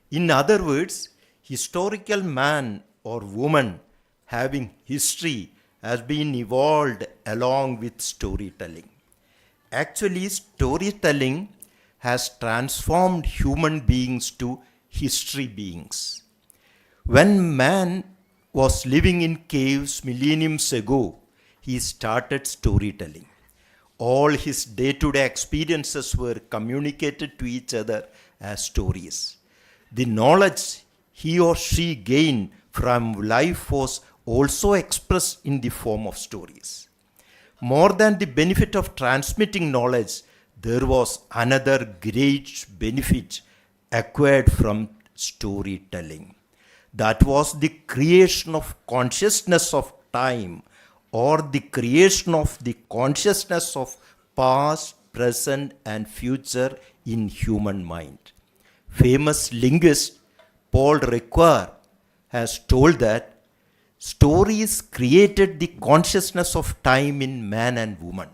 In other words, historical man or woman having history has been evolved along with storytelling. Actually, storytelling has transformed human beings to history beings. When man was living in caves millenniums ago, he started storytelling. All his day-to-day experiences were communicated to each other as stories. The knowledge he or she gained from life was also expressed in the form of stories. More than the benefit of transmitting knowledge, there was another great benefit acquired from storytelling. That was the creation of consciousness of time, or the creation of the consciousness of past, present, and future in human mind. Famous linguist Paul Ricoeur has told that stories created the consciousness of time in man and woman.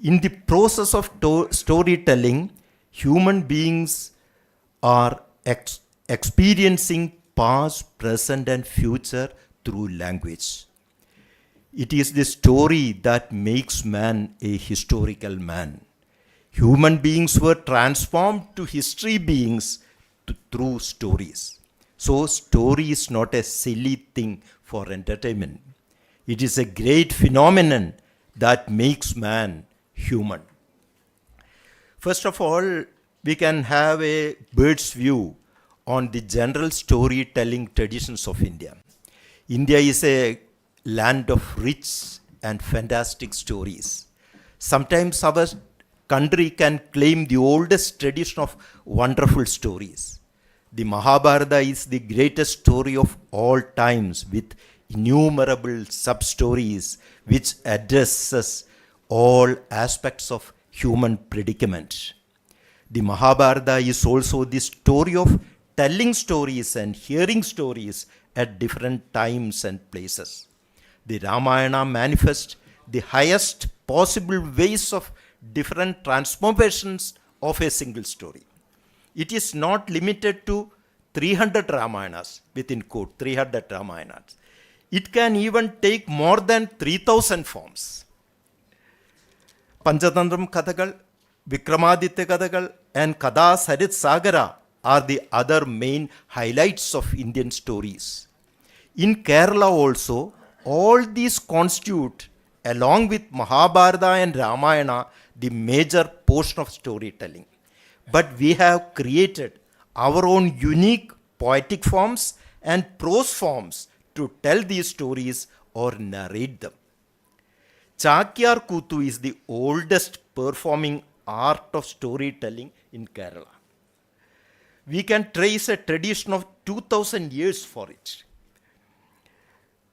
In the process of storytelling, human beings are experiencing past, present, and future through language. It is the story that makes man a historical man. Human beings were transformed to history beings through stories. So, story is not a silly thing for entertainment. It is a great phenomenon that makes man human. First of all, we can have a bird's view on the general storytelling traditions of India. India is a land of rich and fantastic stories. Sometimes our country can claim the oldest tradition of wonderful stories. The Mahabharata is the greatest story of all times, with innumerable sub-stories which addresses all aspects of human predicament. The Mahabharata is also the story of telling stories and hearing stories at different times and places. The Ramayana manifests the highest possible ways of different transformations of a single story. It is not limited to 300 Ramayanas, within quote, 300 Ramayanas. It can even take more than 3,000 forms. Panchadandram Kathakal, Vikramaditya Kathakal, and Kada Sarit Sagara are the other main highlights of Indian stories. In Kerala also, all these constitute, along with Mahabharata and Ramayana, the major portion of storytelling. But we have created our own unique poetic forms and prose forms to tell these stories or narrate them. Chakyar Kuthu is the oldest performing art of storytelling in Kerala. We can trace a tradition of 2000 years for it.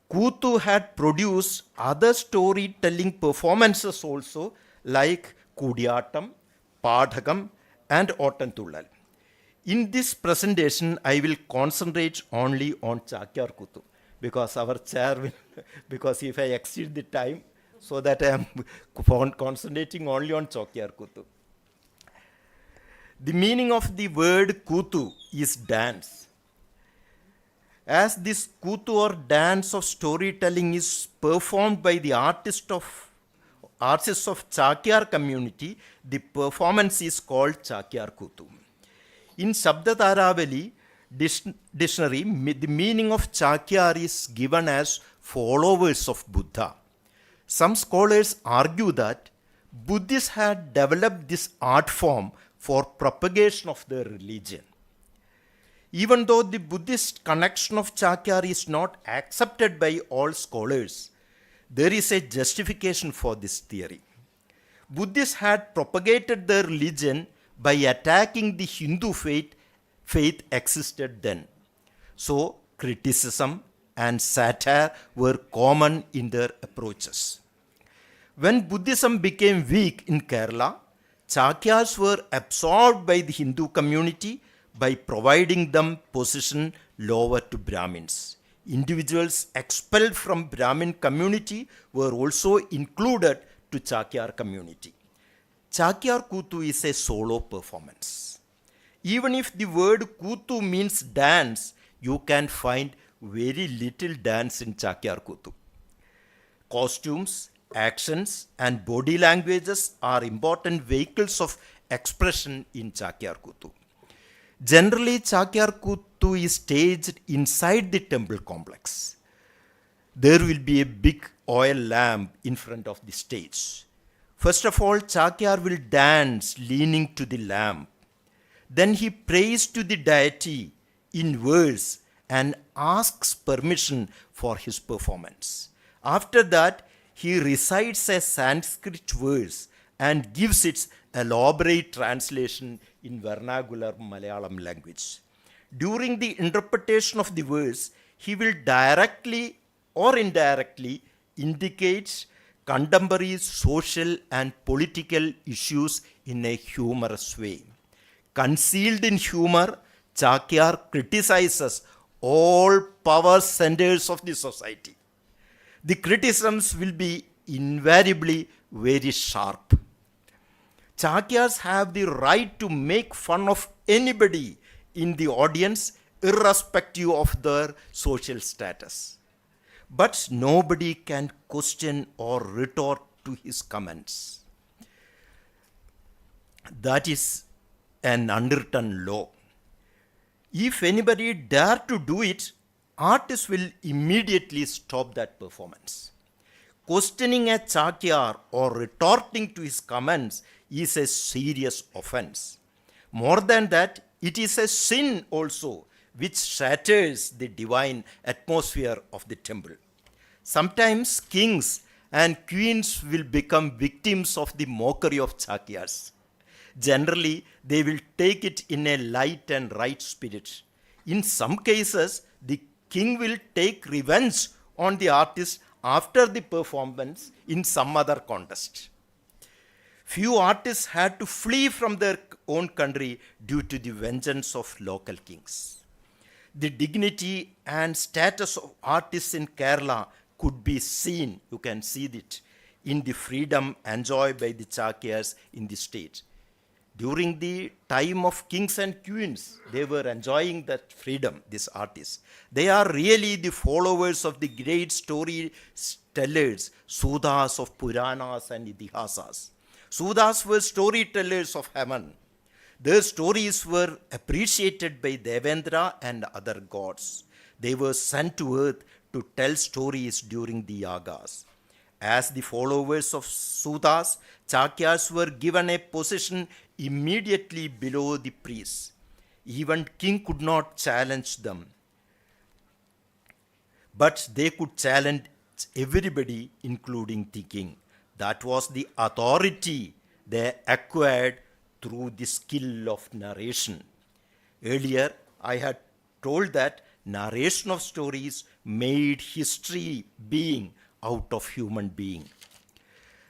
Kuthu had produced other storytelling performances also, like Kudiyatam, Padhakam, and Ottantullal. In this presentation, I will concentrate only on Chakyar Kuthu, because our chair will, because if I exceed the time, so that I am concentrating only on Chakyar Kuthu. The meaning of the word Kuthu is dance. As this Kuthu or dance of storytelling is performed by the artists of Chakyar community, the performance is called Chakyar Kuthu. In Shabdataravali dictionary, the meaning of Chakyar is given as followers of Buddha. Some scholars argue that Buddhists had developed this art form for propagation of their religion. Even though the Buddhist connection of Chakyar is not accepted by all scholars, there is a justification for this theory. Buddhists had propagated their religion by attacking the Hindu faith existed then. So, criticism and satire were common in their approaches. When Buddhism became weak in Kerala, Chakyas were absorbed by the Hindu community by providing them position lower to Brahmins. Individuals expelled from Brahmin community were also included to Chakyar community. Chakyar Kutu is a solo performance. Even if the word Kutu means dance, you can find very little dance in Chakyar Kutu. Costumes, actions, and body languages are important vehicles of expression in Chakyar Kutu. Generally, Chakyar Kutu is staged inside the temple complex. There will be a big oil lamp in front of the stage. First of all, Chakyar will dance leaning to the lamp. Then he prays to the deity in verse and asks permission for his performance. After that, he recites a Sanskrit verse and gives its elaborate translation in vernacular Malayalam language. During the interpretation of the verse, he will directly or indirectly indicate contemporary social and political issues in a humorous way. Concealed in humor, Chakyar criticizes all power centers of the society. The criticisms will be invariably very sharp. Chakyars have the right to make fun of anybody in the audience, irrespective of their social status. But nobody can question or retort to his comments. That is an unwritten law. If anybody dare to do it, artists will immediately stop that performance. Questioning a Chakyar or retorting to his comments is a serious offense. More than that, it is a sin also, which shatters the divine atmosphere of the temple. Sometimes kings and queens will become victims of the mockery of Chakyars. Generally, they will take it in a light and right spirit. In some cases, the king will take revenge on the artist after the performance in some other contest. Few artists had to flee from their own country due to the vengeance of local kings. The dignity and status of artists in Kerala could be seen, you can see it, in the freedom enjoyed by the Chakyars in the state. During the time of kings and queens, they were enjoying that freedom, these artists. They are really the followers of the great storytellers, Sudas of Puranas and Itihasas. Sudas were storytellers of heaven. Their stories were appreciated by Devendra and other gods. They were sent to earth to tell stories during the yagas. As the followers of Sudas, Chakyas were given a position immediately below the priests. Even king could not challenge them, but they could challenge everybody, including the king. That was the authority they acquired through the skill of narration. Earlier, I had told that narration of stories made history being out of human being.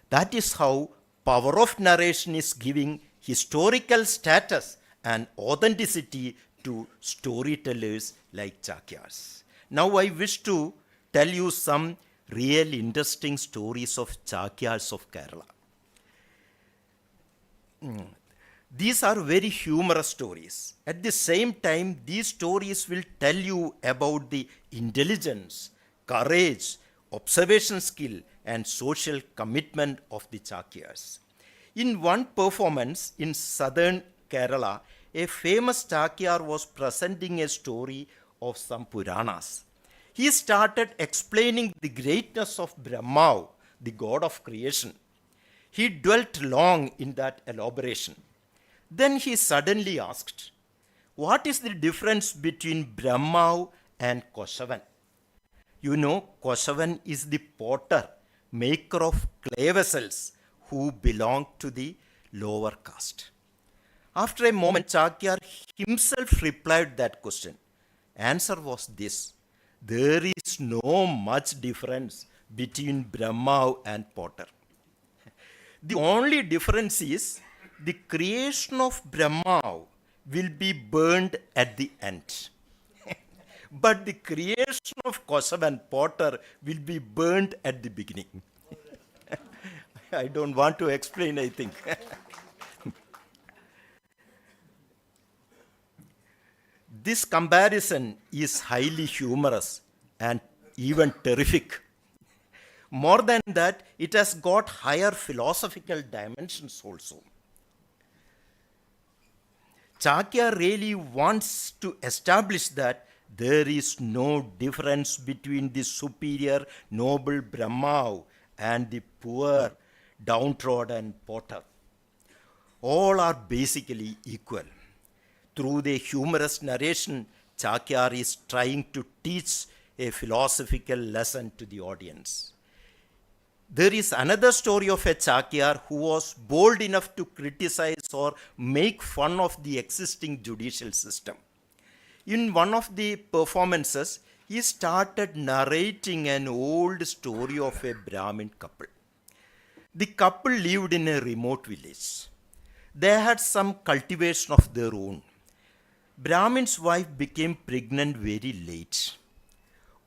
That is how power of narration is giving historical status and authenticity to storytellers like Chakyars. Now I wish to tell you some real interesting stories of Chakyars of Kerala. These are very humorous stories. At the same time, these stories will tell you about the intelligence, courage, observation skill, and social commitment of the Chakyars. In one performance in southern Kerala, a famous Chakyar was presenting a story of some Puranas. He started explaining the greatness of Brahma, the god of creation. He dwelt long in that elaboration. Then he suddenly asked, "What is the difference between Brahma and Koshavan?" You know, Koshavan is the potter maker of clay vessels who belonged to the lower caste. After a moment, Chakyar himself replied that question. Answer was this: there is no much difference between Brahma and potter. The only difference is the creation of Brahma will be burned at the end. But the creation of Kosav and potter will be burned at the beginning. I don't want to explain, I think. This comparison is highly humorous and even terrific. More than that, it has got higher philosophical dimensions also. Chakya really wants to establish that there is no difference between the superior noble Brahma and the poor downtrodden potter. All are basically equal. Through the humorous narration, Chakyar is trying to teach a philosophical lesson to the audience. There is another story of a Chakyar who was bold enough to criticize or make fun of the existing judicial system. In one of the performances, he started narrating an old story of a Brahmin couple. The couple lived in a remote village. They had some cultivation of their own. Brahmin's wife became pregnant very late.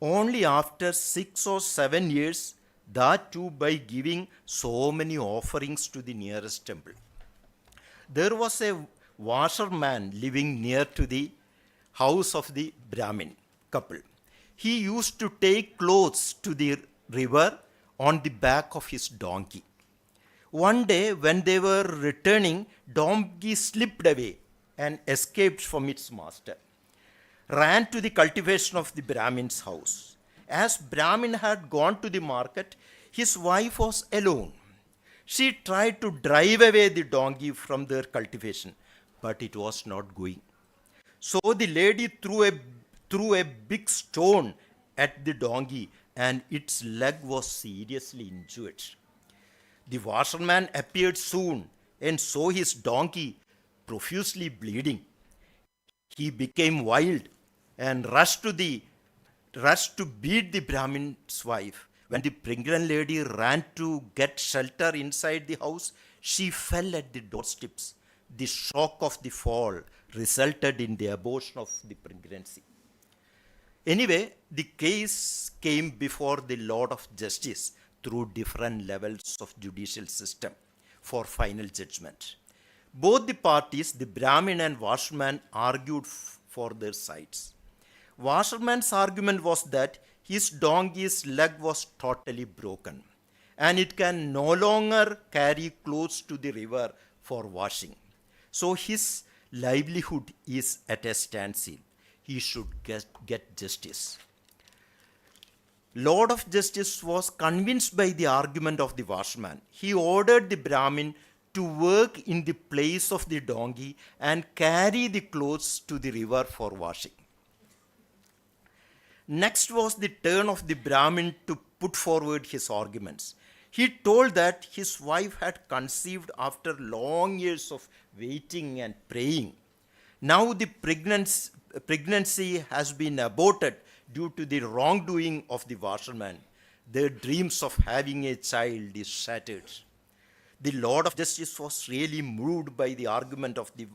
Only after 6 or 7 years, that too by giving so many offerings to the nearest temple. There was a washerman living near to the house of the Brahmin couple. He used to take clothes to the river on the back of his donkey. One day, when they were returning, donkey slipped away and escaped from its master, ran to the cultivation of the Brahmin's house. As Brahmin had gone to the market, his wife was alone. She tried to drive away the donkey from their cultivation, but it was not going. So the lady threw a big stone at the donkey, and its leg was seriously injured. The washerman appeared soon and saw his donkey profusely bleeding. He became wild and rushed to beat the Brahmin's wife. When the pregnant lady ran to get shelter inside the house, she fell at the doorsteps. The shock of the fall resulted in the abortion of the pregnancy. Anyway, the case came before the Lord of Justice through different levels of judicial system for final judgment. Both the parties, the Brahmin and washerman, argued for their sides. Washerman's argument was that his donkey's leg was totally broken and it can no longer carry clothes to the river for washing. So his livelihood is at a standstill. He should get justice. Lord of Justice was convinced by the argument of the washerman. He ordered the Brahmin to work in the place of the donkey and carry the clothes to the river for washing. Next was the turn of the Brahmin to put forward his arguments. He told that his wife had conceived after long years of waiting and praying. Now the pregnancy has been aborted due to the wrongdoing of the washerman. Their dreams of having a child is shattered. The Lord of Justice was really moved by the argument of the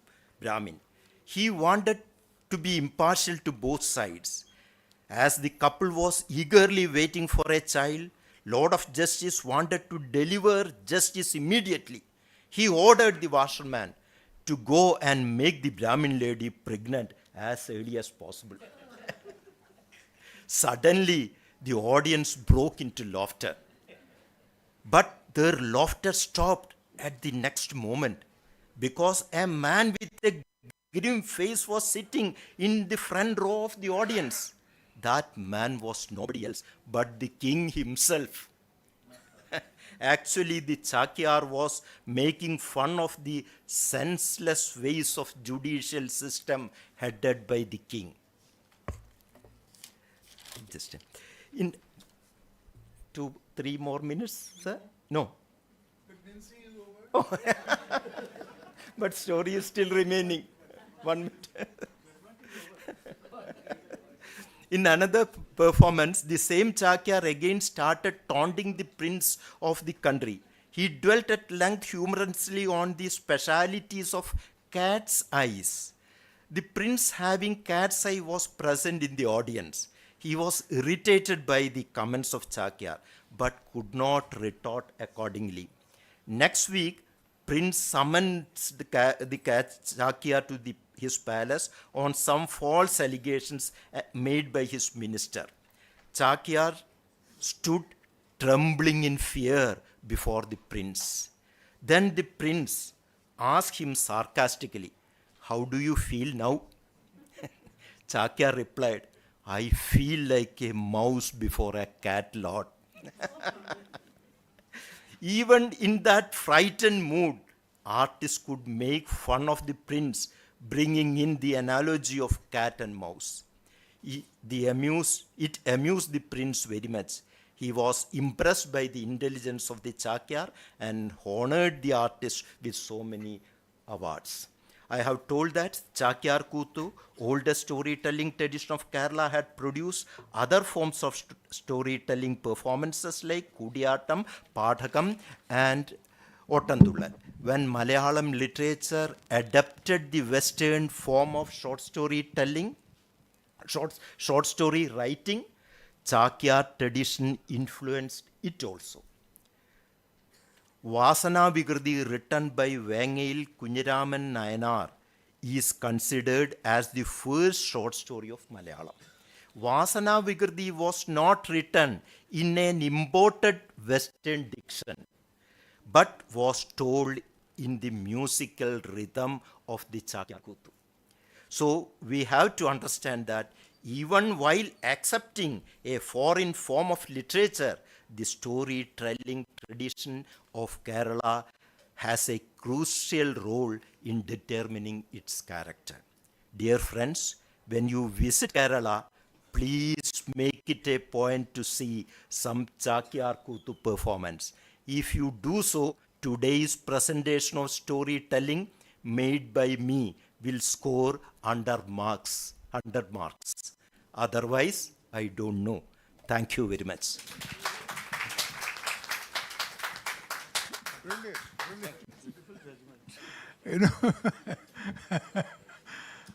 Brahmin. He wanted to be impartial to both sides. As the couple was eagerly waiting for a child, Lord of Justice wanted to deliver justice immediately. He ordered the washerman to go and make the Brahmin lady pregnant as early as possible. Suddenly, the audience broke into laughter. But their laughter stopped at the next moment because a man with a grim face was sitting in the front row of the audience. That man was nobody else but the king himself. Actually, the Chakyar was making fun of the senseless ways of judicial system headed by the king. To 3 more minutes, sir? No. But story is still remaining. 1 minute. In another performance, the same Chakyar again started taunting the prince of the country. He dwelt at length humorously on the specialities of cat's eyes. The prince, having cat's eye, was present in the audience. He was irritated by the comments of Chakyar, but could not retort accordingly. Next week, Prince summoned the cat Chakyar to his palace on some false allegations made by his minister. Chakyar stood trembling in fear before the prince. Then the prince asked him sarcastically, "How do you feel now?" Chakyar replied, "I feel like a mouse before a cat lord." Even in that frightened mood, artists could make fun of the prince, bringing in the analogy of cat and mouse. It amused the prince very much. He was impressed by the intelligence of the Chakyar and honored the artist with so many awards. I have told that Chakyar Kuthu, oldest storytelling tradition of Kerala, had produced other forms of storytelling performances like Kudiyatam, Padhakam, and Ottandullal. When Malayalam literature adapted the Western form of short story writing, Chakyar tradition influenced it also. Vasana Vikriti, written by Vengayil Kunyaraman Nayanar, is considered as the first short story of Malayalam. Vasana Vikriti was not written in an imported Western diction, but was told in the musical rhythm of the Chakyar Kuthu. So we have to understand that even while accepting a foreign form of literature, the storytelling tradition of Kerala has a crucial role in determining its character. Dear friends, when you visit Kerala, please make it a point to see some Chakyar Kuthu performance. If you do so, today's presentation of storytelling made by me will score 100 marks. Otherwise, I don't know. Thank you very much. You know,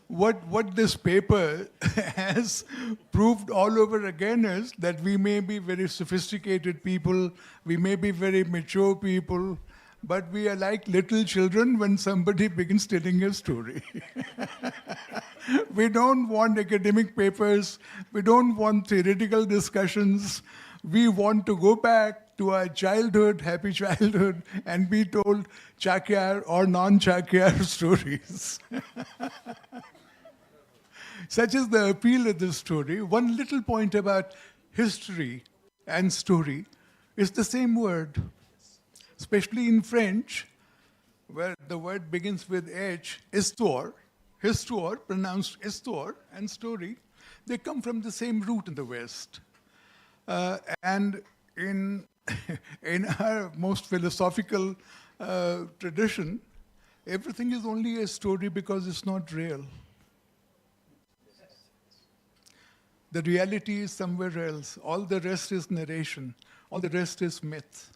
what this paper has proved all over again is that we may be very sophisticated people, we may be very mature people, but we are like little children when somebody begins telling a story. We don't want academic papers, we don't want theoretical discussions. We want to go back to our childhood, happy childhood, and be told Chakyar or non-Chakyar stories. Such is the appeal of this story. One little point about history and story is the same word, especially in French, where the word begins with H, histoire, pronounced histoire, and story. They come from the same root in the West. And in our most philosophical tradition, everything is only a story because it's not real. The reality is somewhere else. All the rest is narration. All the rest is myth.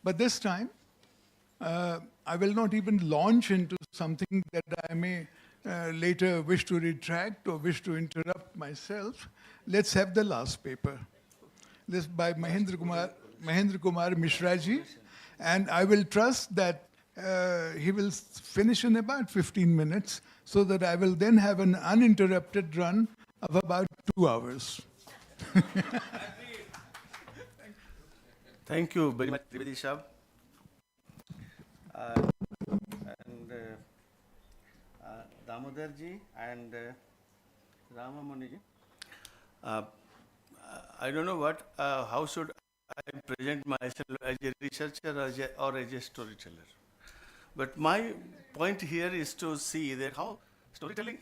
But this time, I will not even launch into something that I may later wish to retract or wish to interrupt myself. Let's have the last paper. This by Mahendra Kumar Mishra ji, and I will trust that he will finish in about 15 minutes so that I will then have an uninterrupted run of about 2 hours. Thank you very much, Trivedi Shab. And Damodar ji and Ramamani ji. I don't know how should I present myself, as a researcher or as a storyteller. But my point here is to see that how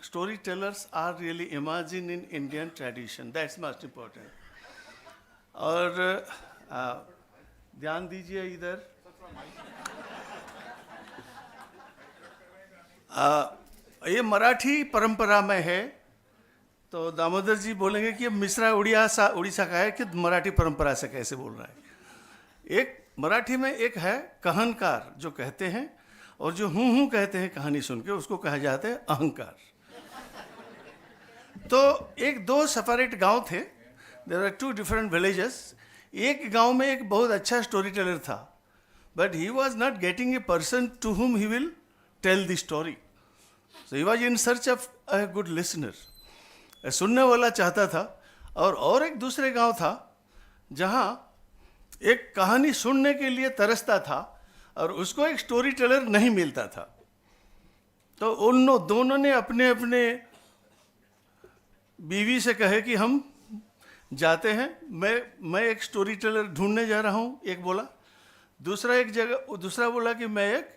storytellers are really emerging in Indian tradition. That's most important. Or ध्यान दीजिए इधर। ये मराठी परंपरा में है, तो दामोदर जी बोलेंगे कि मिश्रा उड़ीसा का है कि मराठी परंपरा से कैसे बोल रहा है। एक मराठी में एक है कहनकार जो कहते हैं, और जो हूँ कहते हैं कहानी सुन के, उसको कहा जाता है अहंकार। तो एक दो सेपरेट गांव थे, there are two different villages. एक गांव में एक बहुत अच्छा स्टोरी टेलर था, but he was not getting a person to whom he will tell the story. So he was in search of a good listener, सुनने वाला चाहता था। और एक दूसरे गांव था जहां एक कहानी सुनने के लिए तरसता था और उसको एक स्टोरी टेलर नहीं मिलता था। तो उन दोनों ने अपने अपने बीवी से कहे कि हम जाते हैं, मैं एक स्टोरी टेलर ढूंढने जा रहा हूँ, एक बोला। दूसरा बोला कि मैं एक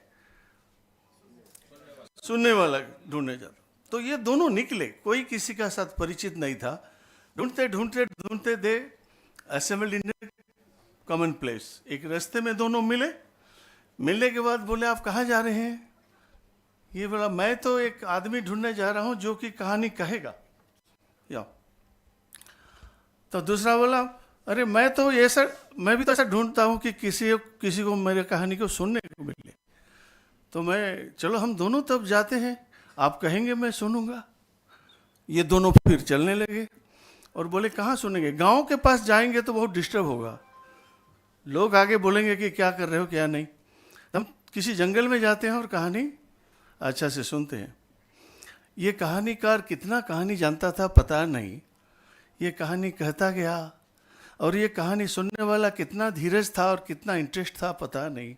सुनने वाला ढूंढने जाता। तो ये दोनों निकले, कोई किसी का साथ परिचित नहीं था। ढूंढते ढूंढते ढूंढते दे असेंबल्ड इन कॉमन प्लेस। एक रास्ते में दोनों मिले। मिलने के बाद बोले आप कहाँ जा रहे हैं? ये बोला मैं तो एक आदमी ढूंढने जा रहा हूँ जो कि कहानी कहेगा। या तो दूसरा बोला अरे मैं भी तो ऐसा ढूंढता हूँ कि किसी को मेरे कहानी को सुनने को मिले। तो चलो हम दोनों तब जाते हैं, आप कहेंगे मैं सुनूंगा। ये दोनों फिर चलने लगे और बोले कहाँ सुनेंगे? गांव के पास जाएंगे तो बहुत डिस्टर्ब होगा, लोग आगे बोलेंगे कि क्या कर रहे हो क्या नहीं। हम किसी जंगल में जाते हैं और कहानी अच्छा से सुनते हैं। ये कहानीकार कितना कहानी जानता था पता नहीं, ये कहानी कहता गया। और ये कहानी सुनने वाला कितना धीरज था और कितना इंटरेस्ट था पता नहीं,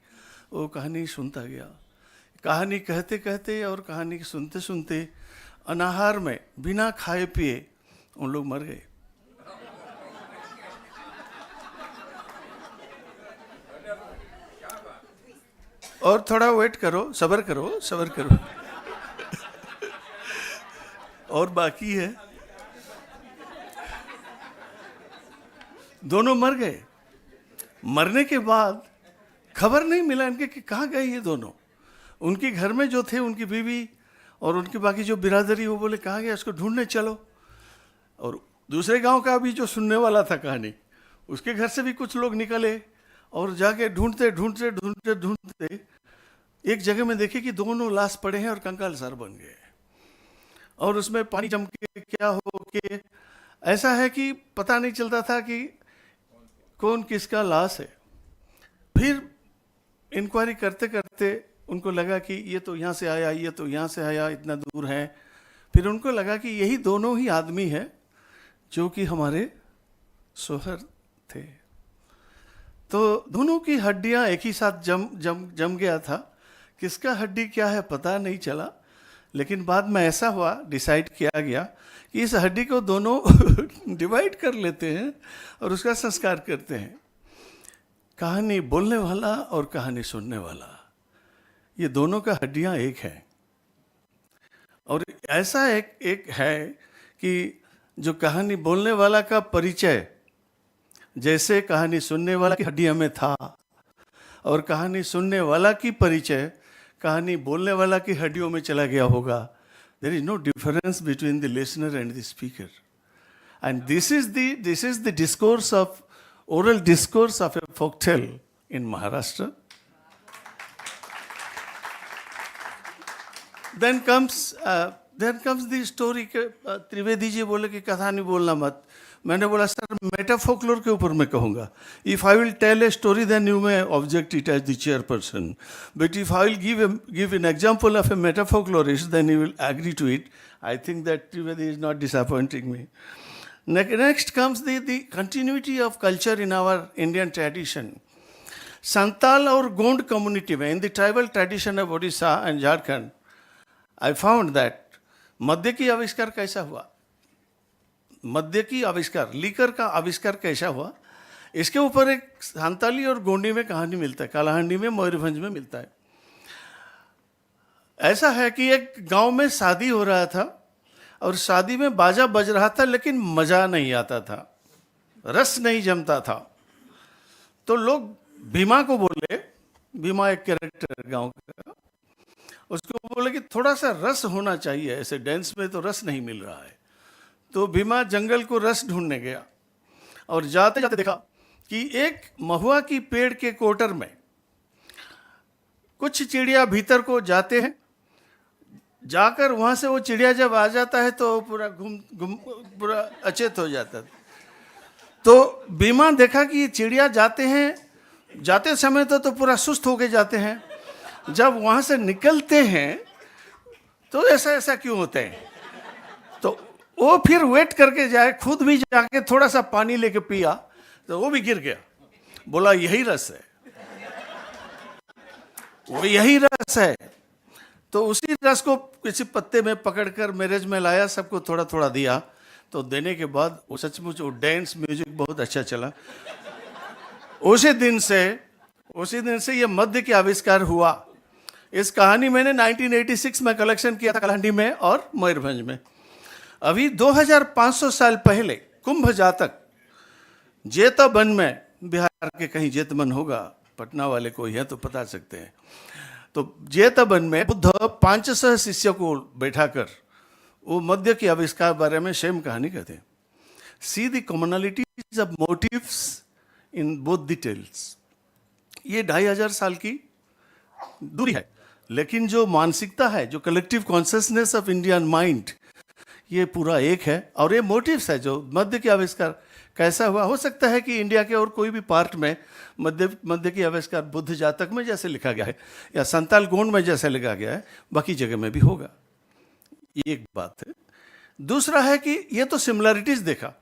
वो कहानी सुनता गया। कहानी कहते कहते और कहानी सुनते सुनते अनाहार में बिना खाए पिए उन लोग मर गए। और थोड़ा वेट करो, सब्र करो और बाकी है। दोनों मर गए। मरने के बाद खबर नहीं मिला इनके कि कहाँ गए ये दोनों। उनके घर में जो थे, उनकी बीवी और उनकी बाकी जो बिरादरी, वो बोले कहाँ गया, इसको ढूंढने चलो। और दूसरे गांव का भी जो सुनने वाला था कहानी, उसके घर से भी कुछ लोग निकले और जाके ढूंढते ढूंढते ढूंढते ढूंढते एक जगह में देखे कि दोनों लाश पड़े हैं और कंकाल सार बन गए। और उसमें पानी जम के क्या हो के ऐसा है कि पता नहीं चलता था कि कौन किसका लाश है। फिर इंक्वायरी करते करते उनको लगा कि ये तो यहाँ से आया, ये तो यहाँ से आया, इतना दूर है। फिर उनको लगा कि यही दोनों ही आदमी हैं जो कि हमारे सोहर थे। तो दोनों की हड्डियाँ एक ही साथ जम गया था। किसका हड्डी क्या है पता नहीं चला, लेकिन बाद में ऐसा हुआ, डिसाइड किया गया कि इस हड्डी को दोनों डिवाइड कर लेते हैं और उसका संस्कार करते हैं। कहानी बोलने वाला और कहानी सुनने वाला, ये दोनों का हड्डियां एक है। और ऐसा एक है कि जो कहानी बोलने वाला का परिचय जैसे कहानी सुनने वाला की हड्डियों में था, और कहानी सुनने वाला की परिचय कहानी बोलने वाला की हड्डियों में चला गया होगा। There is no difference between the listener and the speaker. And this is the discourse of, oral discourse of a folktale in Maharashtra. Then comes the story के त्रिवेदी जी बोले कि कथा नहीं बोलना मत। मैंने बोला सर मेटाफोक्लोर के ऊपर मैं कहूँगा। If I will tell a story then you may object it as the chairperson. But if I will give an example of a metafolklorist then you will agree to it. I think that Trivedi is not disappointing me. Next comes the continuity of culture in our Indian tradition. Santal और Gond community में, in the tribal tradition of Odisha and Jharkhand, I found that मद्य की आविष्कार कैसा हुआ, मद्य की आविष्कार, लीकर का आविष्कार कैसा हुआ, इसके ऊपर एक संताली और गोंडी में कहानी मिलता है, कालाहांडी में, मयूरभंज में मिलता है। ऐसा है कि एक गांव में शादी हो रहा था और शादी में बाजा बज रहा था लेकिन मजा नहीं आता था, रस नहीं जमता था। तो लोग भीमा को बोले, भीमा एक कैरेक्टर गांव का, उसको बोले कि थोड़ा सा रस होना चाहिए, ऐसे डांस में तो रस नहीं मिल रहा है। तो भीमा जंगल को रस ढूंढने गया और जाते जाते देखा कि एक महुआ की पेड़ के कोटर में कुछ चिड़िया भीतर को जाते हैं, जाकर वहां से वो चिड़िया जब आ जाता है तो पूरा घूम घूम पूरा अचेत हो जाता है। तो भीमा देखा कि ये चिड़िया जाते हैं, जाते समय तो पूरा सुस्त होके जाते हैं, जब वहां से निकलते हैं तो ऐसा ऐसा क्यों होते हैं। तो वो फिर वेट करके जाए, खुद भी जाके थोड़ा सा पानी लेके पिया तो वो भी गिर गया। बोला यही रस है, वो यही रस है। तो उसी रस को किसी पत्ते में पकड़कर मैरिज में लाया, सबको थोड़ा थोड़ा दिया। तो देने के बाद वो सचमुच वो डांस म्यूजिक बहुत अच्छा चला। उसी दिन से ये मध्य के आविष्कार हुआ। इस कहानी मैंने 1986 में कलेक्शन किया था कलांडी में और मयूरभंज में। अभी 2500 साल पहले कुंभ जातक जेतवन में, बिहार के कहीं जेतवन होगा, पटना वाले कोई है तो बता सकते हैं। तो जेतवन में बुद्ध 500 शिष्यों को बैठाकर वो मध्य के आविष्कार बारे में सेम कहानी कहते हैं। See the commonalities of motives in both details. ये 2500 साल की दूरी है, लेकिन जो मानसिकता है, जो collective consciousness of Indian mind, ये पूरा एक है। और ये मोटिव्स है जो मध्य के आविष्कार कैसा हुआ। हो सकता है कि इंडिया के और कोई भी पार्ट में मध्य के आविष्कार बुद्ध जातक में जैसे लिखा गया है या संताल गोंड में जैसे लिखा गया है, बाकी जगह में भी होगा। ये एक बात है। दूसरा है कि ये तो सिमिलरिटीज देखा,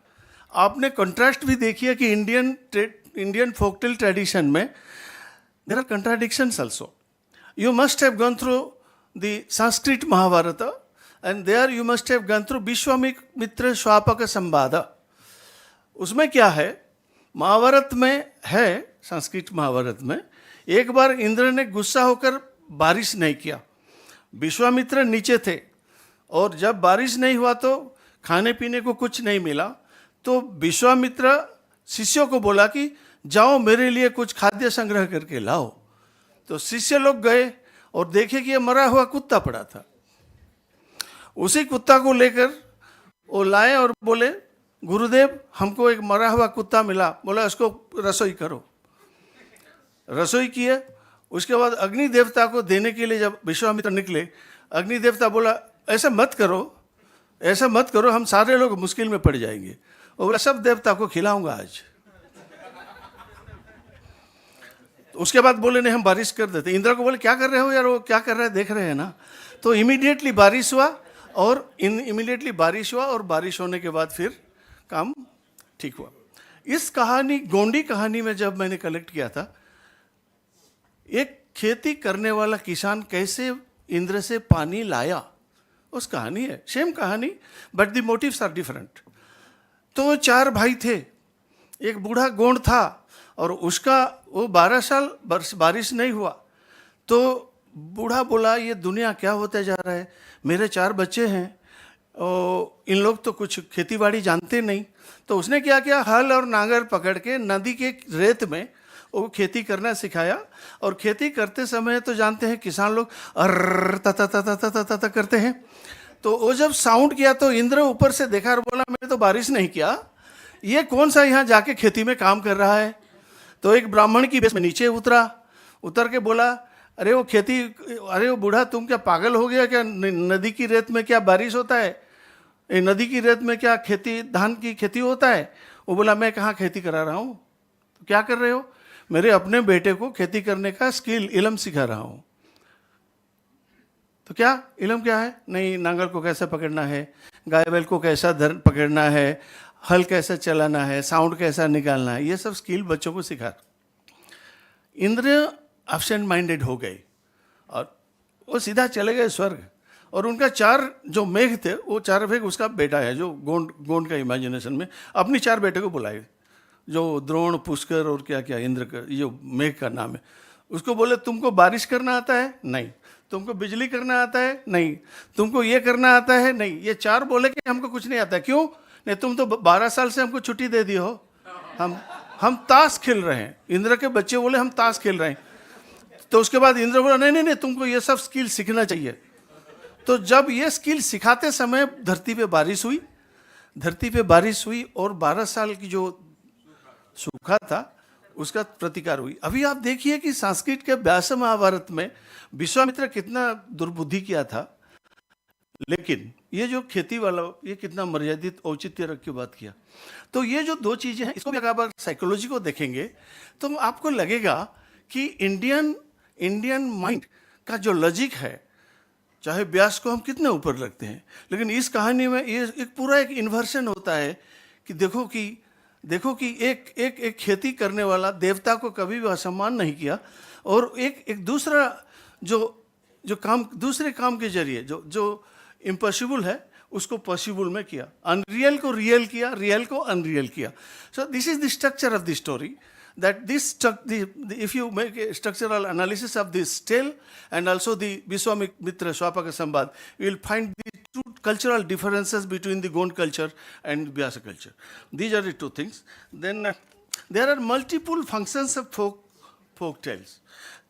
आपने कंट्रास्ट भी देखिए कि इंडियन फोकटेल ट्रेडिशन में there are contradictions also. You must have gone through the Sanskrit Mahabharata, and there you must have gone through Vishwamitra Swapaka Sambada. उसमें क्या है, महाभारत में है, संस्कृत महाभारत में एक बार इंद्र ने गुस्सा होकर बारिश नहीं किया। विश्वामित्र नीचे थे और जब बारिश नहीं हुआ तो खाने पीने को कुछ नहीं मिला। तो विश्वामित्र शिष्यों को बोला कि जाओ मेरे लिए कुछ खाद्य संग्रह करके लाओ। तो शिष्य लोग गए और देखे कि ये मरा हुआ कुत्ता पड़ा था। उसी कुत्ता को लेकर वो लाए और बोले गुरुदेव हमको एक मरा हुआ कुत्ता मिला। बोला उसको रसोई करो। रसोई किए। उसके बाद अग्नि देवता को देने के लिए जब विश्वामित्र निकले, अग्नि देवता बोला ऐसा मत करो, ऐसा मत करो, हम सारे लोग मुश्किल में पड़ जाएंगे। वो बोला सब देवता को खिलाऊंगा आज। उसके बाद बोले नहीं हम बारिश कर देते। इंद्र को बोले क्या कर रहे हो यार, वो क्या कर रहा है देख रहे हैं ना। तो इमीडिएटली बारिश हुआ और बारिश होने के बाद फिर काम ठीक हुआ। इस कहानी, गोंडी कहानी में जब मैंने कलेक्ट किया था, एक खेती करने वाला किसान कैसे इंद्र से पानी लाया, उस कहानी है, सेम कहानी but the motives are different. तो 4 भाई थे, एक बूढ़ा गोंड था और उसका वो 12 साल बारिश नहीं हुआ। तो बूढ़ा बोला ये दुनिया क्या होता जा रहा है, मेरे 4 बच्चे हैं और इन लोग तो कुछ खेती बाड़ी जानते नहीं। तो उसने क्या किया, हल और नांगर पकड़ के नदी के रेत में वो खेती करना सिखाया। और खेती करते समय तो जानते हैं किसान लोग अर्र ता ता ता ता ता ता ता करते हैं। तो वो जब साउंड किया तो इंद्र ऊपर से देखा और बोला मैंने तो बारिश नहीं किया, ये कौन सा यहाँ जाके खेती में काम कर रहा है। तो एक ब्राह्मण की बेस में नीचे उतर के बोला अरे वो बूढ़ा तुम क्या पागल हो गया क्या, नदी की रेत में क्या बारिश होता है, नदी की रेत में क्या धान की खेती होता है। वो बोला मैं कहाँ खेती करा रहा हूँ, तो क्या कर रहे हो, मेरे अपने बेटे को खेती करने का इलम सिखा रहा हूँ। तो क्या इलम क्या है, नहीं नांगल को कैसे पकड़ना है, गाय बैल को कैसा पकड़ना है, हल कैसे चलाना है, साउंड कैसा निकालना है, ये सब स्किल बच्चों को सिखा। इंद्र एब्सेंट माइंडेड हो गए और वो सीधा चले गए स्वर्ग। और उनका 4 जो मेघ थे, वो 4 मेघ उसका बेटा है जो गोंड का इमेजिनेशन में अपनी 4 बेटे को बुलाए, जो द्रोण, पुष्कर और क्या क्या इंद्र का ये मेघ का नाम है। उसको बोले तुमको बारिश करना आता है, नहीं। तुमको बिजली करना आता है, नहीं। तुमको ये करना आता है, नहीं। ये 4 बोले कि हमको कुछ नहीं आता। क्यों नहीं, तुम तो 12 साल से हमको छुट्टी दे दी हो, हम ताश खेल रहे हैं। इंद्र के बच्चे बोले हम ताश खेल रहे हैं। तो उसके बाद इंद्र बोला नहीं नहीं नहीं, तुमको ये सब स्किल सीखना चाहिए। तो जब ये स्किल सिखाते समय धरती पे बारिश हुई, धरती पे बारिश हुई और 12 साल की जो सूखा था उसका प्रतिकार हुई। अभी आप देखिए कि संस्कृत के व्यास महाभारत में विश्वामित्र कितना दुर्बुद्धि किया था, लेकिन ये जो खेती वाला ये कितना मर्यादित औचित्य रख के बात किया। तो ये जो दो चीजें हैं, इसको भी अगर आप साइकोलॉजी को देखेंगे तो आपको लगेगा कि इंडियन माइंड का जो लॉजिक है, चाहे व्यास को हम कितने ऊपर रखते हैं, लेकिन इस कहानी में ये एक पूरा एक इन्वर्सन होता है कि देखो कि एक खेती करने वाला देवता को कभी भी असम्मान नहीं किया, और एक दूसरा जो काम दूसरे काम के जरिए जो इम्पॉसिबल है उसको पॉसिबल में किया, अनरियल को रियल किया, रियल को अनरियल किया। So this is the structure of the story, that if you make a structural analysis of this tale and also the Vishwamitra Swapaka Sambad, you will find the two cultural differences between the Gond culture and Vyasa culture. These are the two things. Then there are multiple functions of folk tales.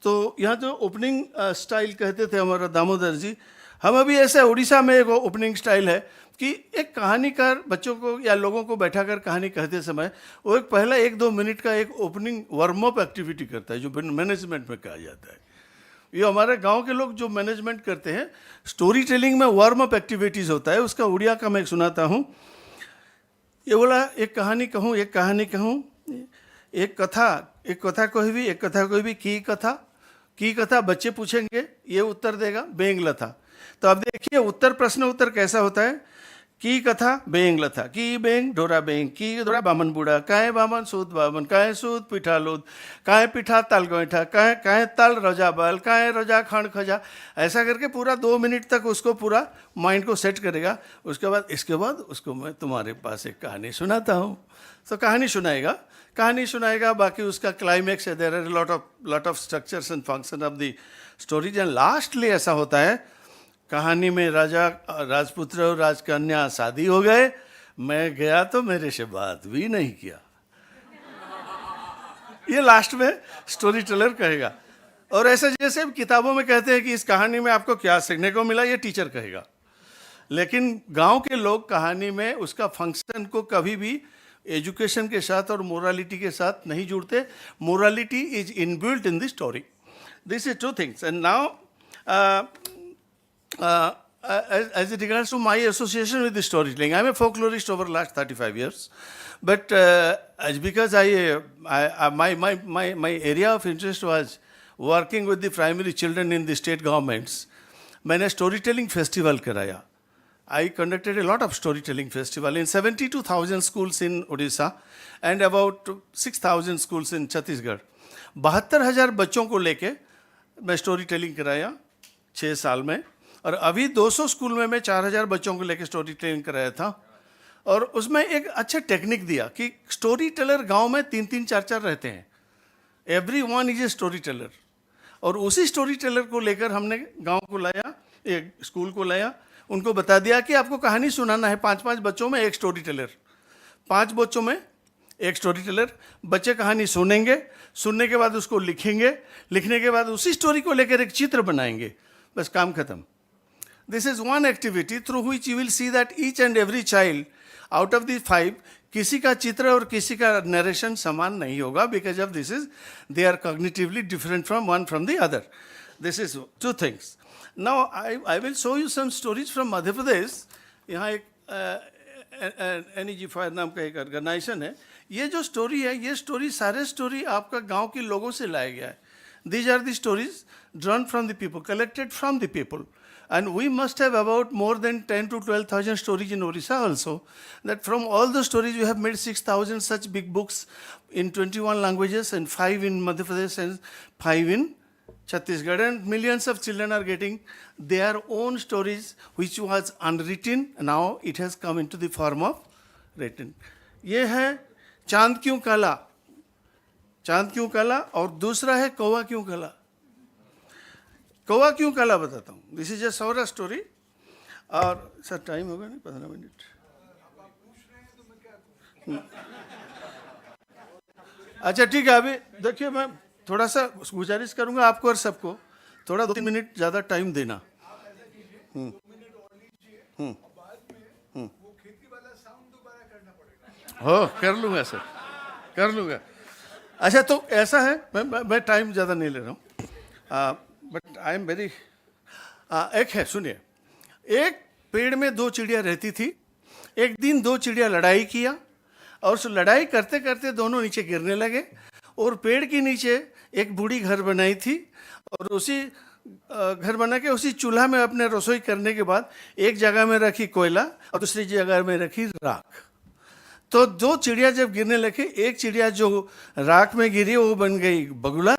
तो यहाँ जो opening style कहते थे हमारा दामोदर जी, हम अभी ऐसे उड़ीसा में एक ओपनिंग स्टाइल है कि एक कहानीकार बच्चों को या लोगों को बैठाकर कहानी कहते समय वो एक पहला 1-2 मिनट का एक ओपनिंग वार्म अप एक्टिविटी करता है, जो मैनेजमेंट में कहा जाता है। ये हमारे गांव के लोग जो मैनेजमेंट करते हैं, स्टोरी टेलिंग में वार्म अप एक्टिविटीज़ होता है। उसका उड़िया का मैं सुनाता हूँ। ये बोला एक कहानी कहूँ, एक कथा कोई भी की कथा बच्चे पूछेंगे, ये उत्तर देगा बेंगला था। तो अब देखिए उत्तर प्रश्न उत्तर कैसा होता है। की कथा बेंगला था, की बेंग ढोरा बेंग, की ढोरा बामन बूढ़ा, काहे बामन सूद बामन, काहे सूद पिठा लोद, काहे पिठा ताल गोईठा, काहे ताल रजा बाल, काहे रजा खंड खजा। ऐसा करके पूरा 2 मिनट तक उसको पूरा माइंड को सेट करेगा। इसके बाद उसको मैं तुम्हारे पास एक कहानी सुनाता हूँ। तो कहानी सुनाएगा, बाकी उसका क्लाइमैक्स है। There are lot of structures and function of the story. And lastly ऐसा होता है, कहानी में राजपुत्र और राजकन्या शादी हो गए, मैं गया तो मेरे से बात भी नहीं किया। ये लास्ट में स्टोरी टेलर कहेगा। और ऐसे जैसे किताबों में कहते हैं कि इस कहानी में आपको क्या सीखने को मिला, ये टीचर कहेगा। लेकिन गांव के लोग कहानी में उसका फंक्शन को कभी भी एजुकेशन के साथ और मोरालिटी के साथ नहीं जुड़ते। Morality is inbuilt in the story. This is 2 things. And now as it regards to my association with the storytelling, I'm a folklorist over the last 35 years. But because my area of interest was working with the primary children in the state governments, मैंने storytelling festival कराया. I conducted a lot of storytelling festival in 72,000 schools in Odisha and about 6,000 schools in Chhattisgarh. 72,000 बच्चों को लेके मैं story telling कराया 6 साल में। और अभी 200 स्कूल में मैं 4,000 बच्चों को लेके स्टोरी टेलिंग कराया था। और उसमें एक अच्छा टेक्निक दिया कि स्टोरी टेलर गाँव में 3-3, 4-4 रहते हैं। everyone is a story teller. और उसी स्टोरी टेलर को लेकर हमने गाँव को लाया, एक स्कूल को लाया, उनको बता दिया कि आपको कहानी सुनाना है। 5-5 बच्चों में एक स्टोरी टेलर, 5 बच्चों में एक स्टोरी टेलर। बच्चे कहानी सुनेंगे, सुनने के बाद उसको लिखेंगे, लिखने के बाद उसी स्टोरी को लेकर एक चित्र बनाएंगे, बस काम खत्म। This is one activity through which you will see that each and every child out of the 5, किसी का चित्र और किसी का नरेशन समान नहीं होगा, because of this is they are cognitively different from the other. This is 2 things. Now I will show you some stories from Madhya Pradesh. यहाँ एक NEG5 नाम का एक ऑर्गेनाइजेशन है। ये जो स्टोरी है, ये स्टोरी सारे स्टोरी आपका गांव के लोगों से लाया गया है। These are the stories drawn from the people, collected from the people. And we must have about more than 10 to 12,000 stories in Orissa also. That from all the stories we have made 6,000 such big books in 21 languages and 5 in Madhya Pradesh and 5 in Chhattisgarh, and millions of children are getting their own stories which was unwritten. Now it has come into the form of written. ये है चांद क्यों काला, चांद क्यों काला, और दूसरा है कौवा क्यों काला। कौवा क्यों काला बताता हूँ। This is a Saura story. और सर टाइम होगा नहीं, 15 मिनट। अच्छा ठीक है, अभी देखिए मैं थोड़ा सा गुजारिश करूंगा आपको और सबको, थोड़ा 2-3 मिनट ज़्यादा टाइम देना। हो कर लूंगा सर, कर लूंगा। अच्छा तो ऐसा है, मैं टाइम ज़्यादा नहीं ले रहा हूँ, बट आई एम वेरी, एक है सुनिए। एक पेड़ में 2 चिड़िया रहती थी। एक दिन 2 चिड़िया लड़ाई किया और उस लड़ाई करते करते दोनों नीचे गिरने लगे, और पेड़ के नीचे एक बूढ़ी घर बनाई थी, और उसी घर बना के उसी चूल्हा में अपने रसोई करने के बाद एक जगह में रखी कोयला और दूसरी जगह में रखी राख। तो 2 चिड़िया जब गिरने लगे, एक चिड़िया जो राख में गिरी वो बन गई बगुला,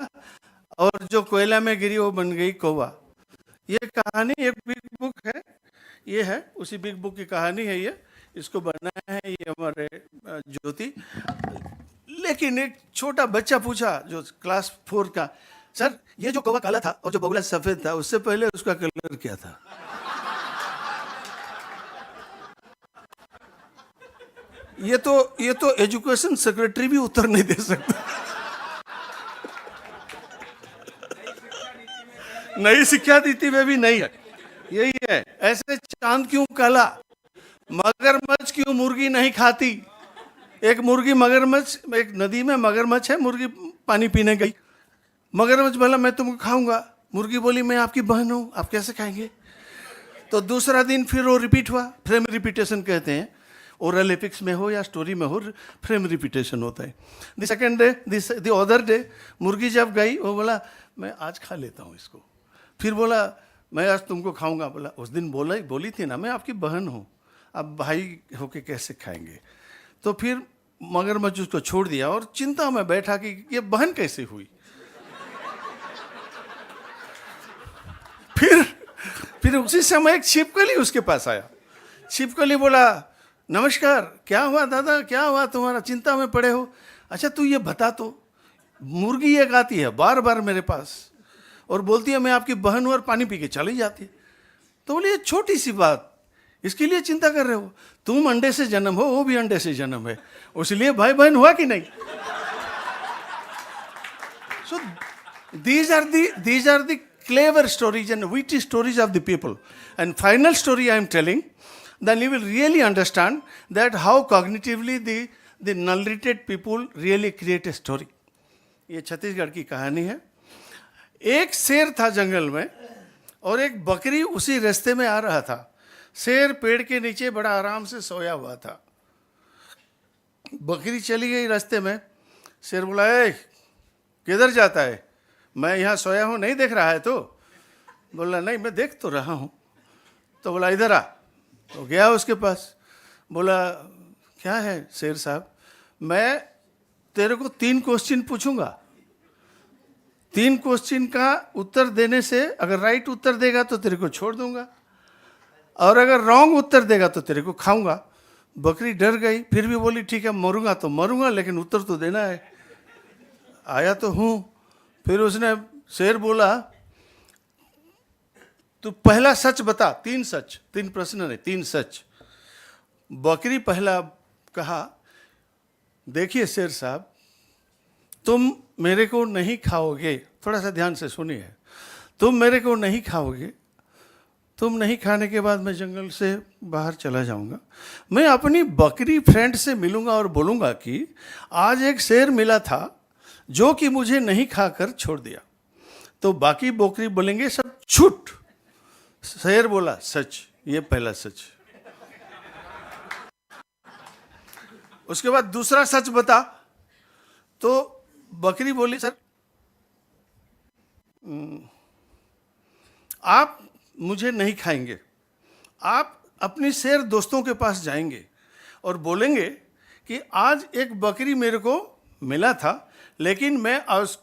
और जो कोयला में गिरी वो बन गई कौवा। ये कहानी एक बिग बुक है, ये है उसी बिग बुक की कहानी है ये, इसको बनाया है ये हमारे ज्योति। लेकिन एक छोटा बच्चा पूछा जो क्लास 4 का, सर ये जो कौवा काला था और जो बगुला सफेद था, उससे पहले उसका कलर क्या था? ये तो एजुकेशन सेक्रेटरी भी उत्तर नहीं दे सकता। नई शिक्षा नीति में भी नहीं है, यही है। ऐसे चांद क्यों काला, मगरमच्छ क्यों मुर्गी नहीं खाती? एक मुर्गी मगरमच्छ, एक नदी में मगरमच्छ है, मुर्गी पानी पीने गई, मगरमच्छ बोला मैं तुमको खाऊंगा, मुर्गी बोली मैं आपकी बहन हूं, आप कैसे खाएंगे? तो दूसरा दिन फिर वो रिपीट हुआ, फ्रेम रिपीटेशन कहते हैं, ओरल एपिक्स में हो या स्टोरी में हो, फ्रेम रिपीटेशन होता है। The second day, the other day, मुर्गी जब गई वो बोला मैं आज खा लेता हूँ इसको, फिर बोला मैं आज तुमको खाऊंगा, बोला उस दिन बोली थी ना मैं आपकी बहन हूँ, अब भाई होके कैसे खाएंगे? तो फिर मगरमच्छ उसको छोड़ दिया और चिंता में बैठा कि ये बहन कैसे हुई। फिर उसी समय एक छिपकली उसके पास आया। छिपकली बोला नमस्कार, क्या हुआ दादा, क्या हुआ तुम्हारा, चिंता में पड़े हो? अच्छा तू ये बता, तो मुर्गी एक आती है बार बार मेरे पास और बोलती है मैं आपकी बहन हूं और पानी पी के चली जाती है। तो बोले ये छोटी सी बात, इसके लिए चिंता कर रहे हो? तुम अंडे से जन्म हो, वो भी अंडे से जन्म है, उसलिए भाई बहन हुआ कि नहीं? सो these are the clever stories and witty stories of the people. And final story I am telling, then you will really understand that how cognitively the null-rated people really create a story. ये छत्तीसगढ़ की कहानी है। एक शेर था जंगल में और एक बकरी उसी रास्ते में आ रहा था। शेर पेड़ के नीचे बड़ा आराम से सोया हुआ था। बकरी चली गई रास्ते में। शेर बोला ए किधर जाता है, मैं यहाँ सोया हूँ, नहीं देख रहा है? तो बोला नहीं मैं देख तो रहा हूँ। तो बोला इधर आ। तो गया उसके पास, बोला क्या है शेर साहब, मैं तेरे को 3 क्वेश्चन पूछूंगा, 3 क्वेश्चन का उत्तर देने से अगर राइट उत्तर देगा तो तेरे को छोड़ दूंगा, और अगर रॉन्ग उत्तर देगा तो तेरे को खाऊंगा। बकरी डर गई, फिर भी बोली ठीक है मरूंगा तो मरूंगा, लेकिन उत्तर तो देना है, आया तो हूँ। फिर उसने, शेर बोला तू पहला सच बता, 3 सच, 3 प्रश्न नहीं 3 सच। बकरी पहला कहा देखिए शेर साहब, तुम मेरे को नहीं खाओगे, थोड़ा सा ध्यान से सुनिए, तुम मेरे को नहीं खाओगे, तुम नहीं खाने के बाद मैं जंगल से बाहर चला जाऊंगा, मैं अपनी बकरी फ्रेंड से मिलूंगा और बोलूंगा कि आज एक शेर मिला था जो कि मुझे नहीं खाकर छोड़ दिया। तो बाकी बकरी बोलेंगे सब झूठ, शेर बोला सच, ये पहला सच। उसके बाद दूसरा सच बता। तो बकरी बोली सर आप मुझे नहीं खाएंगे, आप अपनी शेर दोस्तों के पास जाएंगे और बोलेंगे कि आज एक बकरी मेरे को मिला था लेकिन मैं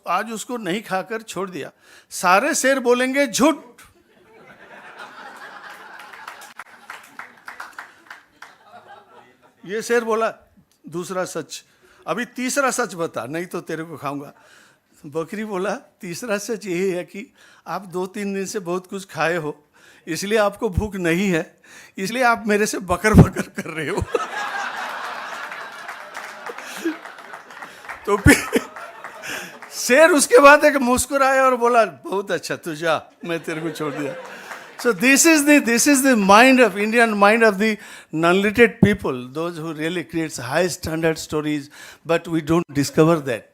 आज उसको नहीं खाकर छोड़ दिया। सारे शेर बोलेंगे झूठ। ये शेर बोला दूसरा सच, अभी तीसरा सच बता नहीं तो तेरे को खाऊंगा। बकरी बोला तीसरा सच यही है कि आप 2-3 दिन से बहुत कुछ खाए हो, इसलिए आपको भूख नहीं है, इसलिए आप मेरे से बकर बकर कर रहे हो। तो फिर शेर उसके बाद एक मुस्कुराया और बोला बहुत अच्छा तू जा, मैं तेरे को छोड़ दिया. So this is the mind of Indian mind of the non-literate people, those who really creates high standard stories, but we don't discover that.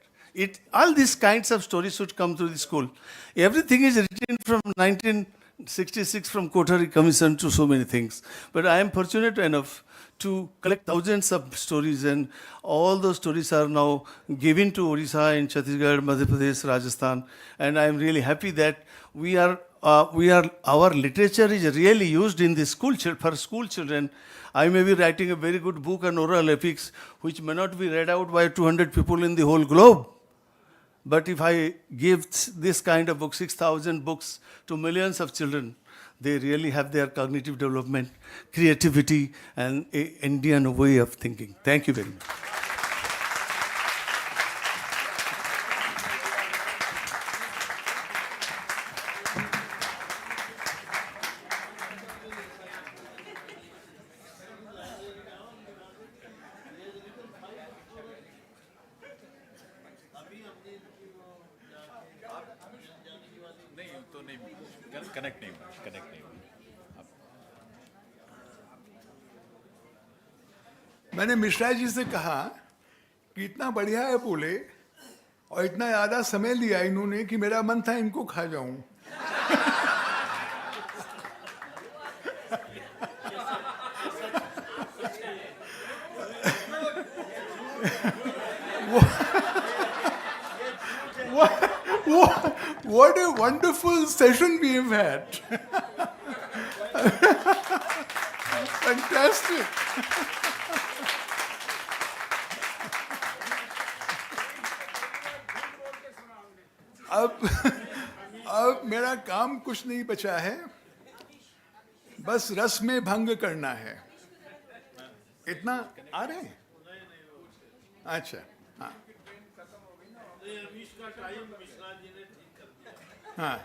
All these kinds of stories should come through the school. Everything is written from 1966 from Kothari Commission to so many things. But I am fortunate enough to collect thousands of stories, and all those stories are now given to Odisha in Chhattisgarh, Madhya Pradesh, Rajasthan, and I am really happy that our literature is really used in the for school children. I may be writing a very good book on oral epics, which may not be read out by 200 people in the whole globe. But if I give this kind of book, 6,000 books, to millions of children, they really have their cognitive development, creativity, and an Indian way of thinking. Thank you very much. Connect नहीं हुआ. मैंने मिश्रा जी से कहा कि इतना बढ़िया है बोले और इतना ज़्यादा समय लिया इन्होंने कि मेरा मन था इनको खा जाऊं. What a wonderful session we have had. Fantastic. अब मेरा काम कुछ नहीं बचा है, बस रस में भंग करना है. इतना आ रहे हैं? अच्छा, हाँ हाँ,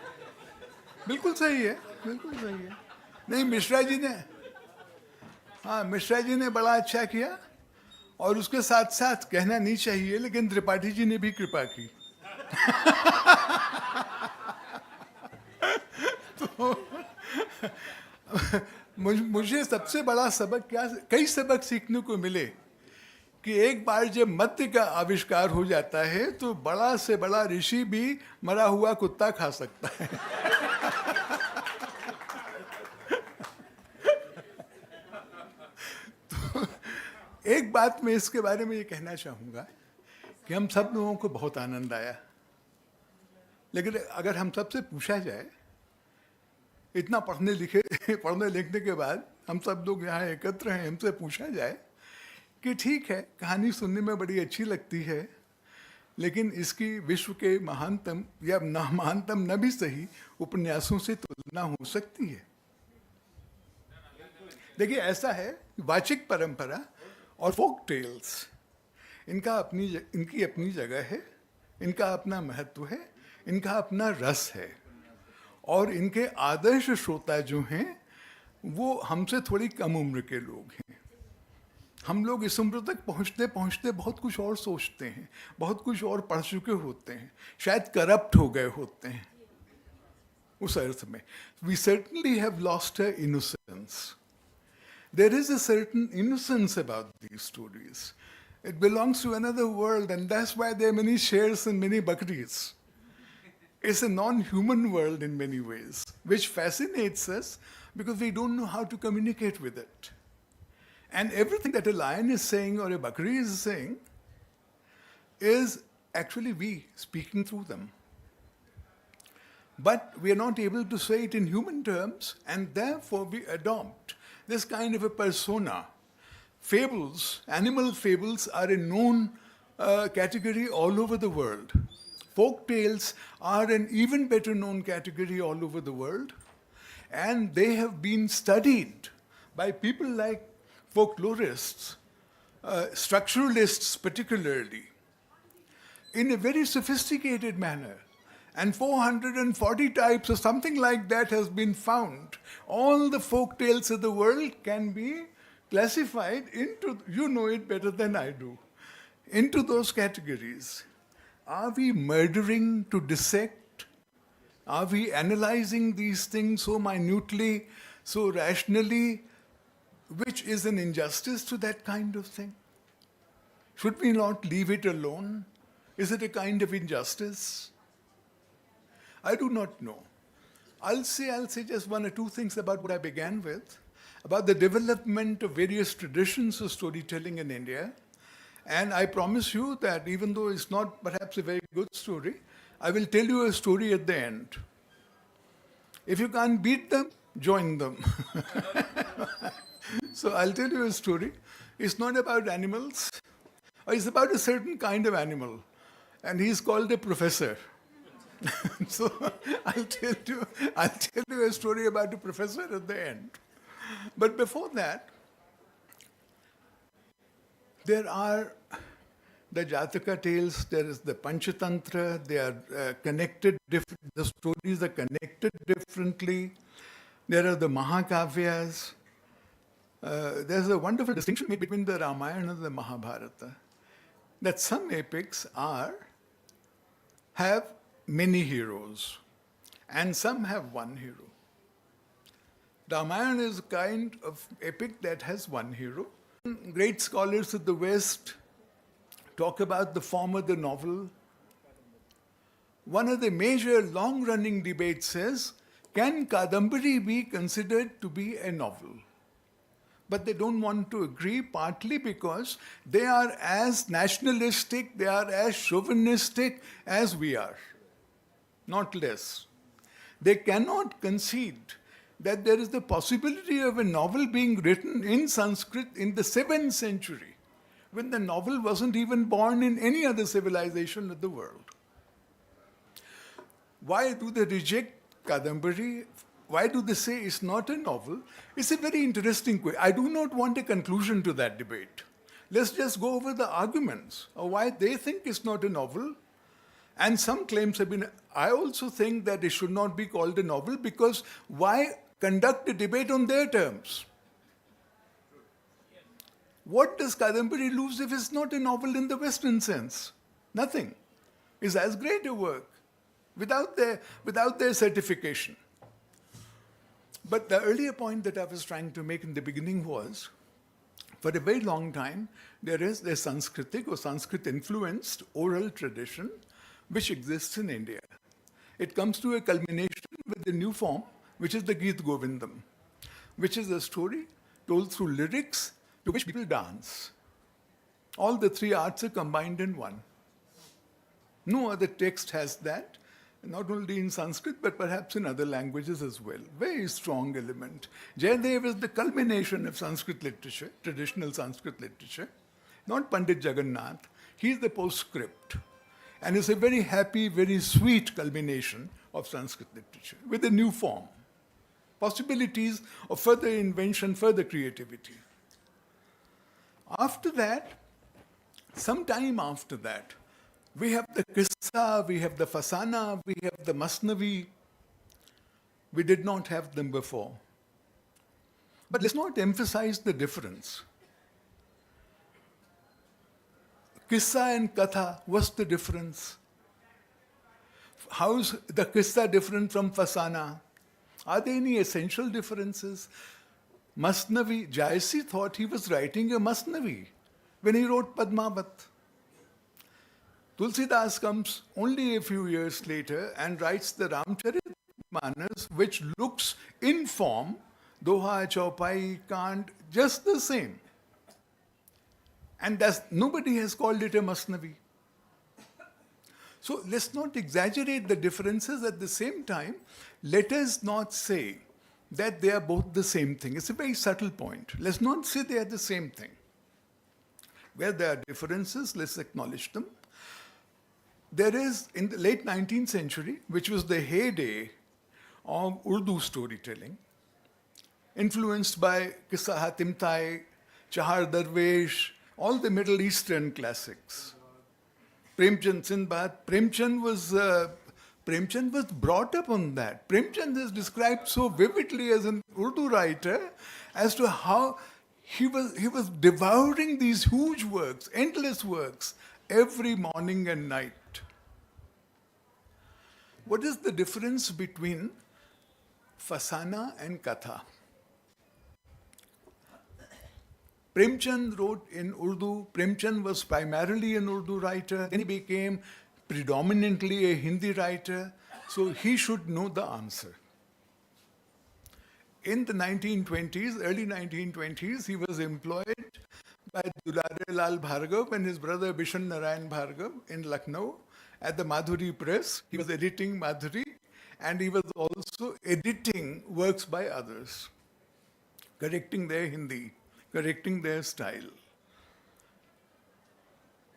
बिल्कुल सही है, बिल्कुल सही है. नहीं, मिश्रा जी ने बड़ा अच्छा किया, और उसके साथ साथ कहना नहीं चाहिए लेकिन त्रिपाठी जी ने भी कृपा की. तो मुझे सबसे बड़ा सबक कई सबक सीखने को मिले कि एक बार जब मत्य का आविष्कार हो जाता है तो बड़ा से बड़ा ऋषि भी मरा हुआ कुत्ता खा सकता है. तो एक बात मैं इसके बारे में ये कहना चाहूँगा कि हम सब लोगों को बहुत आनंद आया, लेकिन अगर हम सबसे पूछा जाए, इतना पढ़ने लिखने के बाद हम सब लोग यहाँ एकत्र हैं, हमसे पूछा जाए कि ठीक है, कहानी सुनने में बड़ी अच्छी लगती है, लेकिन इसकी विश्व के महानतम या महानतम न भी सही उपन्यासों से तुलना हो सकती है. देखिए, ऐसा है, वाचिक परंपरा और फोक टेल्स इनकी अपनी जगह है, इनका अपना महत्व है, इनका अपना रस है, और इनके आदर्श श्रोता जो हैं वो हमसे थोड़ी कम उम्र के लोग हैं. हम लोग इस उम्र तक पहुँचते पहुँचते बहुत कुछ और सोचते हैं, बहुत कुछ और पढ़ चुके होते हैं, शायद करप्ट हो गए होते हैं. उस अर्थ में we certainly have lost our innocence. There is a certain innocence about these stories. It belongs to another world, and that's why there are many shares and many bakris. It's a non-human world in many ways, which fascinates us because we don't know how to communicate with it. And everything that a lion is saying or a bakri is saying is actually we speaking through them. But we are not able to say it in human terms, and therefore we adopt this kind of a persona. Fables, animal fables, are a known category all over the world. Folk tales are an even better known category all over the world, and they have been studied by people like folklorists, structuralists particularly, in a very sophisticated manner. And 440 types or something like that has been found. All the folk tales of the world can be classified into, you know it better than I do, into those categories. Are we murdering to dissect? Are we analyzing these things so minutely, so rationally, which is an injustice to that kind of thing? Should we not leave it alone? Is it a kind of injustice? I do not know. I'll say just one or two things about what I began with, about the development of various traditions of storytelling in India. And I promise you that even though it's not perhaps a very good story, I will tell you a story at the end. If you can't beat them, join them. So I'll tell you a story. It's not about animals. It's about a certain kind of animal. And he's called a professor. So I'll tell you a story about a professor at the end. But before that, there are the Jataka tales, there is the Panchatantra, they are connected, the stories are connected differently. There are the Mahakavyas. There's a wonderful distinction made between the Ramayana and the Mahabharata, that some epics have many heroes, and some have one hero. Ramayana is a kind of epic that has one hero. Great scholars of the West talk about the form of the novel. One of the major long-running debates is, can Kadambari be considered to be a novel? But they don't want to agree, partly because they are as nationalistic, they are as chauvinistic as we are, not less. They cannot concede that there is the possibility of a novel being written in Sanskrit in the 7th century, when the novel wasn't even born in any other civilization of the world. Why do they reject Kadambari? Why do they say it's not a novel? It's a very interesting question. I do not want a conclusion to that debate. Let's just go over the arguments of why they think it's not a novel. And some claims have been, I also think that it should not be called a novel, because why conduct a debate on their terms? What does Kadambari lose if it's not a novel in the Western sense? Nothing. It's as great a work without their certification. But the earlier point that I was trying to make in the beginning was, for a very long time, there is a Sanskritic or Sanskrit-influenced oral tradition which exists in India. It comes to a culmination with a new form, which is the Geet Govindam, which is a story told through lyrics to which people dance. All the three arts are combined in one. No other text has that, not only in Sanskrit, but perhaps in other languages as well. Very strong element. Jayadev is the culmination of Sanskrit literature, traditional Sanskrit literature, not Pandit Jagannath. He's the postscript. And it's a very happy, very sweet culmination of Sanskrit literature with a new form. Possibilities of further invention, further creativity. After that, some time after that, we have the Qissa, we have the Fasana, we have the Masnavi. We did not have them before. But let's not emphasize the difference. Qissa and Katha, what's the difference? How is the Qissa different from Fasana? Are there any essential differences? Masnavi, Jayasi thought he was writing a Masnavi when he wrote Padmavat. Tulsidas comes only a few years later and writes the Ramcharitmanas, which looks in form, Doha, Chaupai, Kant, just the same. And nobody has called it a Masnavi. So let's not exaggerate the differences. At the same time, let us not say that they are both the same thing. It's a very subtle point. Let's not say they are the same thing. Where there are differences, let's acknowledge them. There is, in the late 19th century, which was the heyday of Urdu storytelling, influenced by Qissa Hatim Tai, Chahar Darvesh, all the Middle Eastern classics. Premchand, Sindbad. Premchand was brought up on that. Premchand is described so vividly as an Urdu writer as to how he was devouring these huge works, endless works, every morning and night. what is the difference between Fasana and Katha? Premchand wrote in Urdu. Premchand was primarily an Urdu writer. Then he became predominantly a Hindi writer. So he should know the answer. In the 1920s, early 1920s, he was employed by Dulare Lal Bhargav and his brother Bishan Narayan Bhargav in Lucknow at the Madhuri Press. He was editing Madhuri, and he was also editing works by others, correcting their Hindi, correcting their style.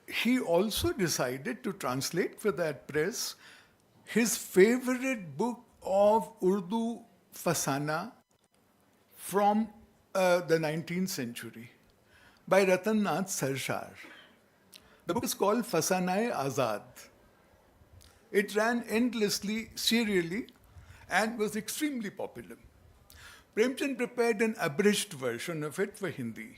He also decided to translate for that press his favorite book of Urdu Fasana from the 19th century by Ratan Nath Sarshar. The book is called Fasana-e Azad. It ran endlessly, serially, and was extremely popular. Premchand prepared an abridged version of it for Hindi.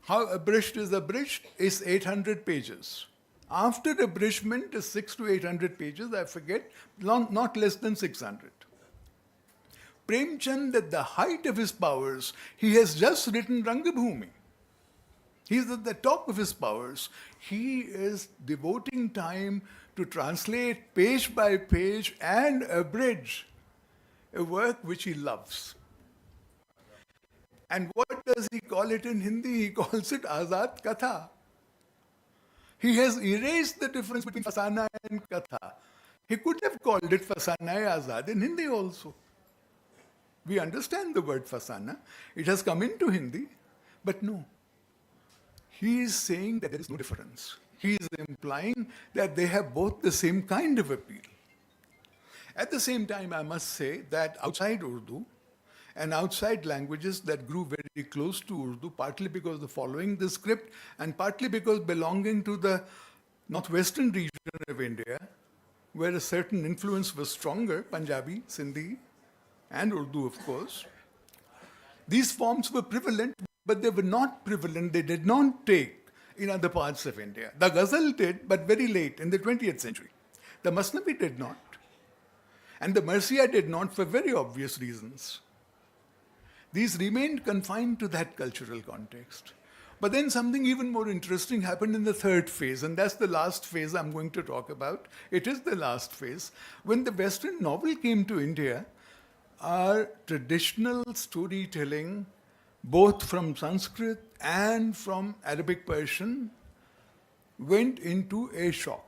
How abridged is 800 pages. After abridgment is 600 to 800 pages, I forget, not less than 600. Premchand, at the height of his powers, he has just written Rangabhumi. He's at the top of his powers. He is devoting time to translate page by page and abridge a work which he loves. And what does he call it in Hindi? He calls it Azad Katha. He has erased the difference between Fasana and Katha. He could have called it Fasana-e Azad in Hindi also. We understand the word Fasana. It has come into Hindi, but no. He is saying that there is no difference. He is implying that they have both the same kind of appeal. At the same time, I must say that outside Urdu and outside languages that grew very close to Urdu, partly because of following the script and partly because belonging to the northwestern region of India, where a certain influence was stronger, Punjabi, Sindhi, and Urdu, of course. These forms were prevalent, but they were not prevalent. They did not take in other parts of India. The ghazal did, but very late, in the 20th century. The Masnavi did not. And the Marsiya did not for very obvious reasons. These remained confined to that cultural context. But then something even more interesting happened in the third phase, and that's the last phase I'm going to talk about. It is the last phase. When the Western novel came to India, our traditional storytelling, both from Sanskrit and from Arabic Persian, went into a shock.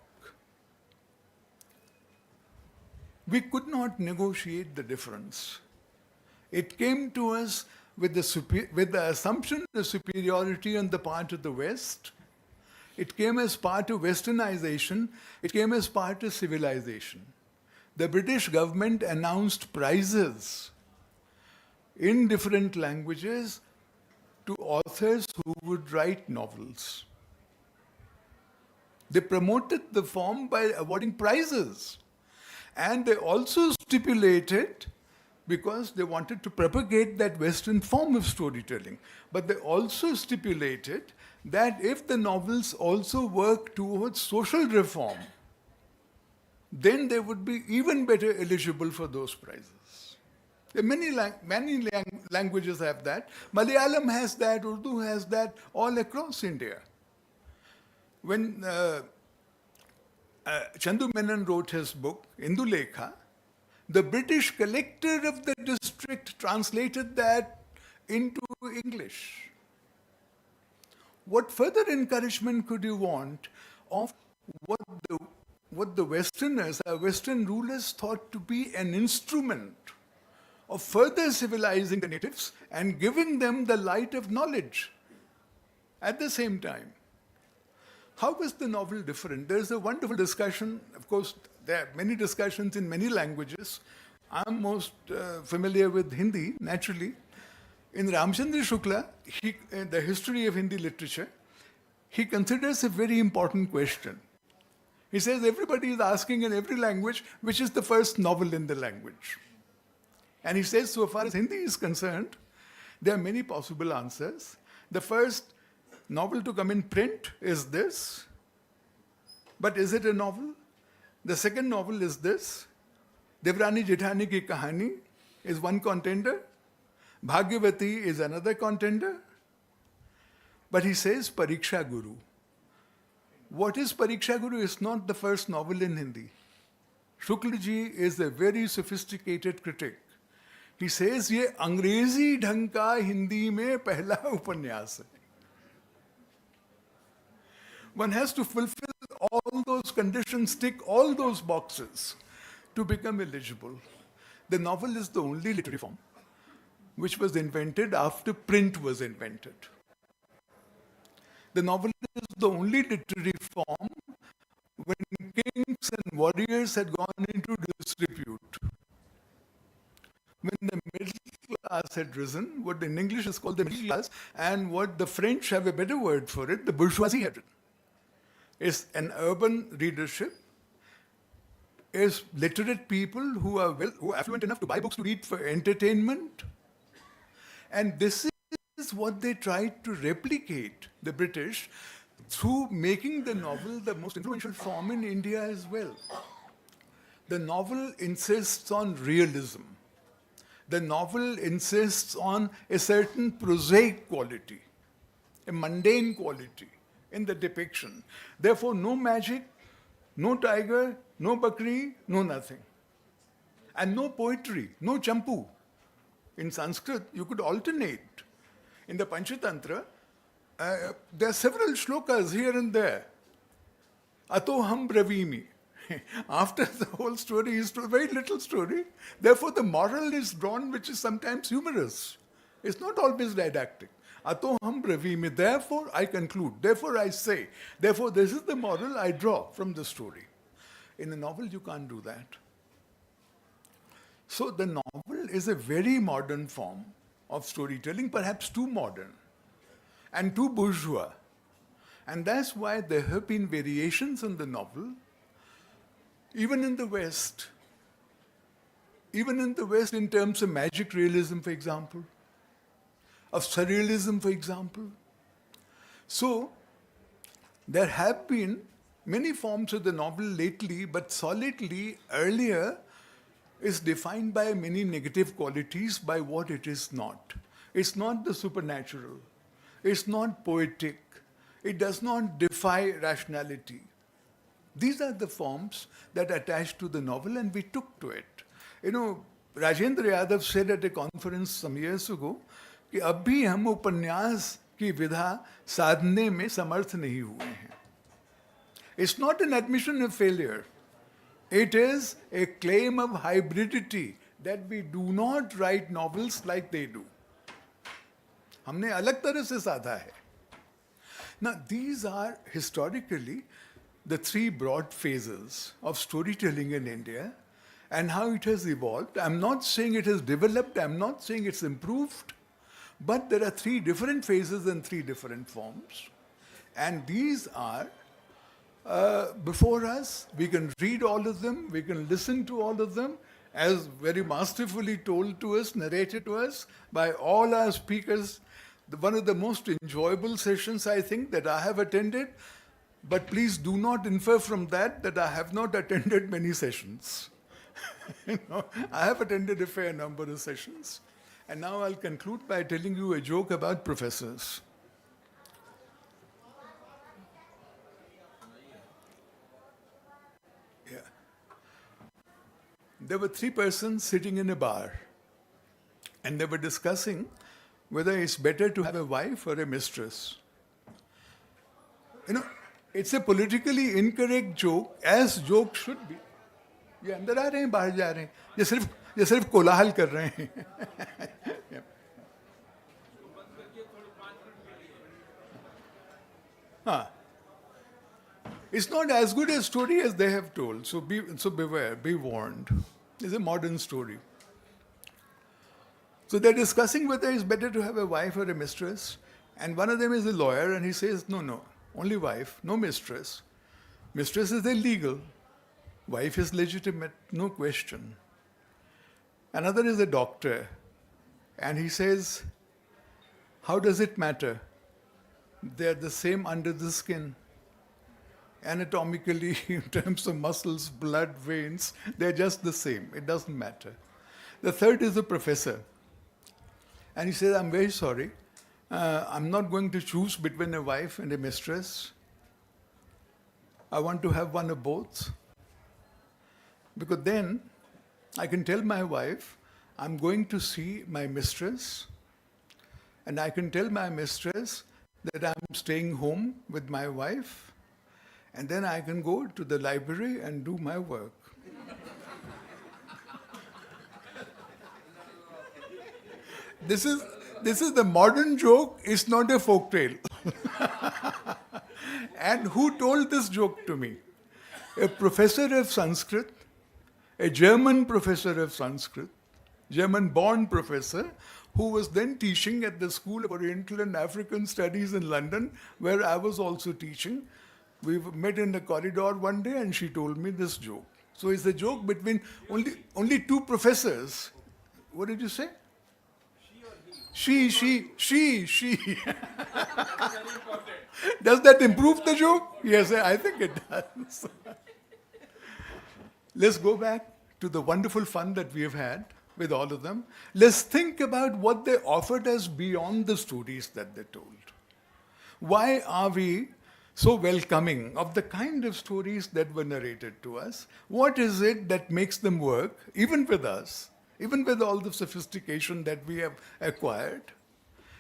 We could not negotiate the difference. It came to us with the assumption of superiority on the part of the West. It came as part of westernization. It came as part of civilization. The British government announced prizes in different languages to authors who would write novels. They promoted the form by awarding prizes. And they also stipulated, because they wanted to propagate that Western form of storytelling, but they also stipulated that if the novels also work towards social reform, then they would be even better eligible for those prizes. There are many languages have that. Malayalam has that, Urdu has that, all across India. When Chandu Menon wrote his book, Indulekha, the British collector of the district translated that into English. What further encouragement could you want of what the Westerners, our Western rulers, thought to be an instrument of further civilizing the natives and giving them the light of knowledge at the same time? How was the novel different? There's a wonderful discussion. Of course, there are many discussions in many languages. I'm most familiar with Hindi, naturally. In Ramchandra Shukla, the history of Hindi literature, he considers a very important question. He says everybody is asking in every language, which is the first novel in the language. And he says, so far as Hindi is concerned, there are many possible answers. The first novel to come in print is this. But is it a novel? The second novel is this. Devrani Jethani ki kahani is one contender. Bhagyavati is another contender. But he says Pariksha Guru. What is Pariksha Guru is not the first novel in Hindi. Shukla ji is a very sophisticated critic. He says ये अंग्रेजी ढंग का हिंदी में पहला उपन्यास है. One has to fulfill all those conditions, tick all those boxes to become eligible. The novel is the only literary form which was invented after print was invented. The novel is the only literary form when kings and warriors had gone into disrepute. When the middle class had risen, what in English is called the middle class, and what the French have a better word for it, the bourgeoisie had risen. Is an urban readership, is literate people who are affluent enough to buy books to read for entertainment. And this is what they tried to replicate, the British, through making the novel the most influential form in India as well. The novel insists on realism. The novel insists on a certain prosaic quality, a mundane quality in the depiction. Therefore, no magic, no tiger, no bakri, no nothing. And no poetry, no champu. In Sanskrit, you could alternate. In the Panchatantra, there are several shlokas here and there. Atoham bravimi. After the whole story is a very little story. Therefore, the moral is drawn, which is sometimes humorous. It's not always didactic. Atoham bravimi. Therefore, I conclude. Therefore, I say. Therefore, this is the moral I draw from the story. In a novel, you can't do that. So, the novel is a very modern form of storytelling, perhaps too modern and too bourgeois. And that's why there have been variations on the novel, even in the West. Even in the West, in terms of magic realism, for example, of surrealism, for example. So, there have been many forms of the novel lately, but solidly earlier is defined by many negative qualities by what it is not. It's not the supernatural. It's not poetic. It does not defy rationality. These are the forms that attach to the novel, and we took to it. You know, Rajendra Yadav said at a conference some years ago कि अब भी हम उपन्यास की विधा साधने में समर्थ नहीं हुए हैं. It's not an admission of failure. It is a claim of hybridity that we do not write novels like they do. हमने अलग तरह से साधा है. Now, these are historically the three broad phases of storytelling in India and how it has evolved. I'm not saying it has developed, I'm not saying it's improved, but there are three different phases and three different forms. And these are before us. We can read all of them, we can listen to all of them, as very masterfully told to us, narrated to us by all our speakers. One of the most enjoyable sessions, I think, that I have attended, but please do not infer from that that I have not attended many sessions. You know, I have attended a fair number of sessions. And now I'll conclude by telling you a joke about professors. Yeah. There were three persons sitting in a bar, and they were discussing whether it's better to have a wife or a mistress. You know, it's a politically incorrect joke, as joke should be. ये अंदर आ रहे हैं, बाहर जा रहे हैं, ये सिर्फ कोलाहल कर रहे हैं. हाँ. It's not as good a story as they have told, so beware, be warned. It's a modern story. So they're discussing whether it's better to have a wife or a mistress, and one of them is a lawyer, and he says, no, only wife, no mistress. Mistress is illegal. Wife is legitimate, no question. Another is a doctor, and he says, how does it matter? They're the same under the skin. anatomically, in terms of muscles, blood, veins, they're just the same. It doesn't matter. The third is the professor. And he says, I'm very sorry. I'm not going to choose between a wife and a mistress. I want to have one of both. Because then I can tell my wife, I'm going to see my mistress. And I can tell my mistress that I'm staying home with my wife. And then I can go to the library and do my work. This is the modern joke, it's not a folk tale. And who told this joke to me? A professor of Sanskrit, a German professor of Sanskrit, German-born professor, who was then teaching at the School of Oriental and African Studies in London, where I was also teaching. We met in the corridor one day and she told me this joke. So it's a joke between only two professors. What did you say? She. Does that improve the joke? Yes, I think it does. Let's go back to the wonderful fun that we have had with all of them. Let's think about what they offered us beyond the stories that they told. Why are we so welcoming of the kind of stories that were narrated to us? What is it that makes them work, even with us, even with all the sophistication that we have acquired?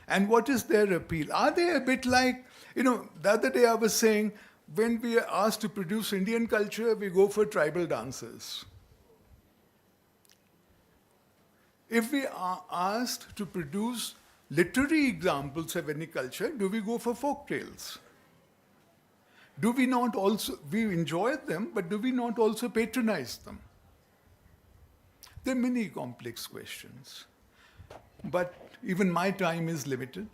And what is their appeal? Are they a bit like, the other day I was saying, when we are asked to produce Indian culture, we go for tribal dances. If we are asked to produce literary examples of any culture, do we go for folk tales? Do we not also, we enjoy them, but do we not also patronize them? There are many complex questions. But even my time is limited.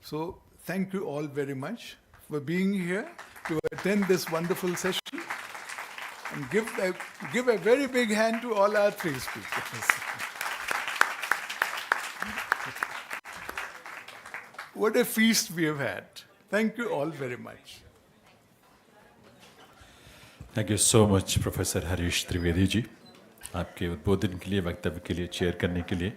So thank you all very much for being here to attend this wonderful session. And give a very big hand to all our three speakers. What a feast we have had. Thank you all very much. Thank you so much professor Harish Trivedi ji आपके उद्बोधन के लिए, वक्तव्य के लिए, chair करने के लिए.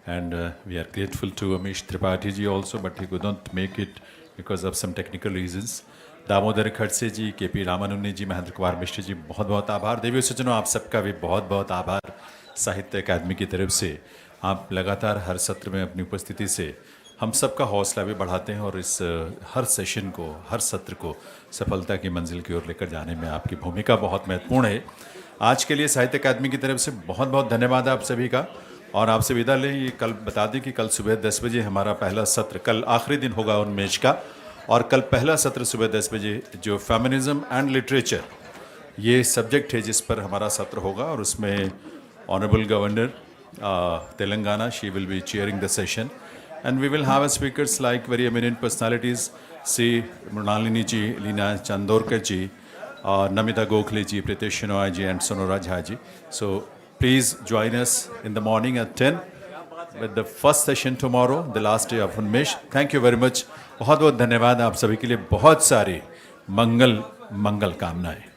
And we are grateful to Amish Tripathi ji also, but he could not make it because of some technical reasons. Damodar Khadse ji, KP. Ramanunni ji, Mahendra Kumar Mishra ji, बहुत बहुत आभार. देवी सज्जनों, आप सबका भी बहुत बहुत आभार साहित्य अकादमी की तरफ से. आप लगातार हर सत्र में अपनी उपस्थिति से हम सबका हौसला भी बढ़ाते हैं और इस हर सेशन को, हर सत्र को सफलता की मंजिल की ओर लेकर जाने में आपकी भूमिका बहुत महत्वपूर्ण है. आज के लिए साहित्य अकादमी की तरफ से बहुत बहुत धन्यवाद आप सभी का. और आपसे विदा लें. ये कल बता दें कि कल सुबह 10 बजे हमारा पहला सत्र, कल आखिरी दिन होगा उन्मेष का, और कल पहला सत्र सुबह 10 बजे जो फेमिनिज्म एंड लिटरेचर ये सब्जेक्ट है जिस पर हमारा सत्र होगा. और उसमें honourable governor Telangana, she will be chairing the session. And we will have speakers like very eminent personalities, C. Mrinalini ji, Leena Chandorkar ji, Namita Gokhale ji, Pritesh Shenoy ji, and Sonora Jha ji. So please join us in the morning at 10 with the first session tomorrow, the last day of UNMESH. Thank you very much. बहुत बहुत धन्यवाद आप सभी के लिए. बहुत सारी मंगल कामनाएं.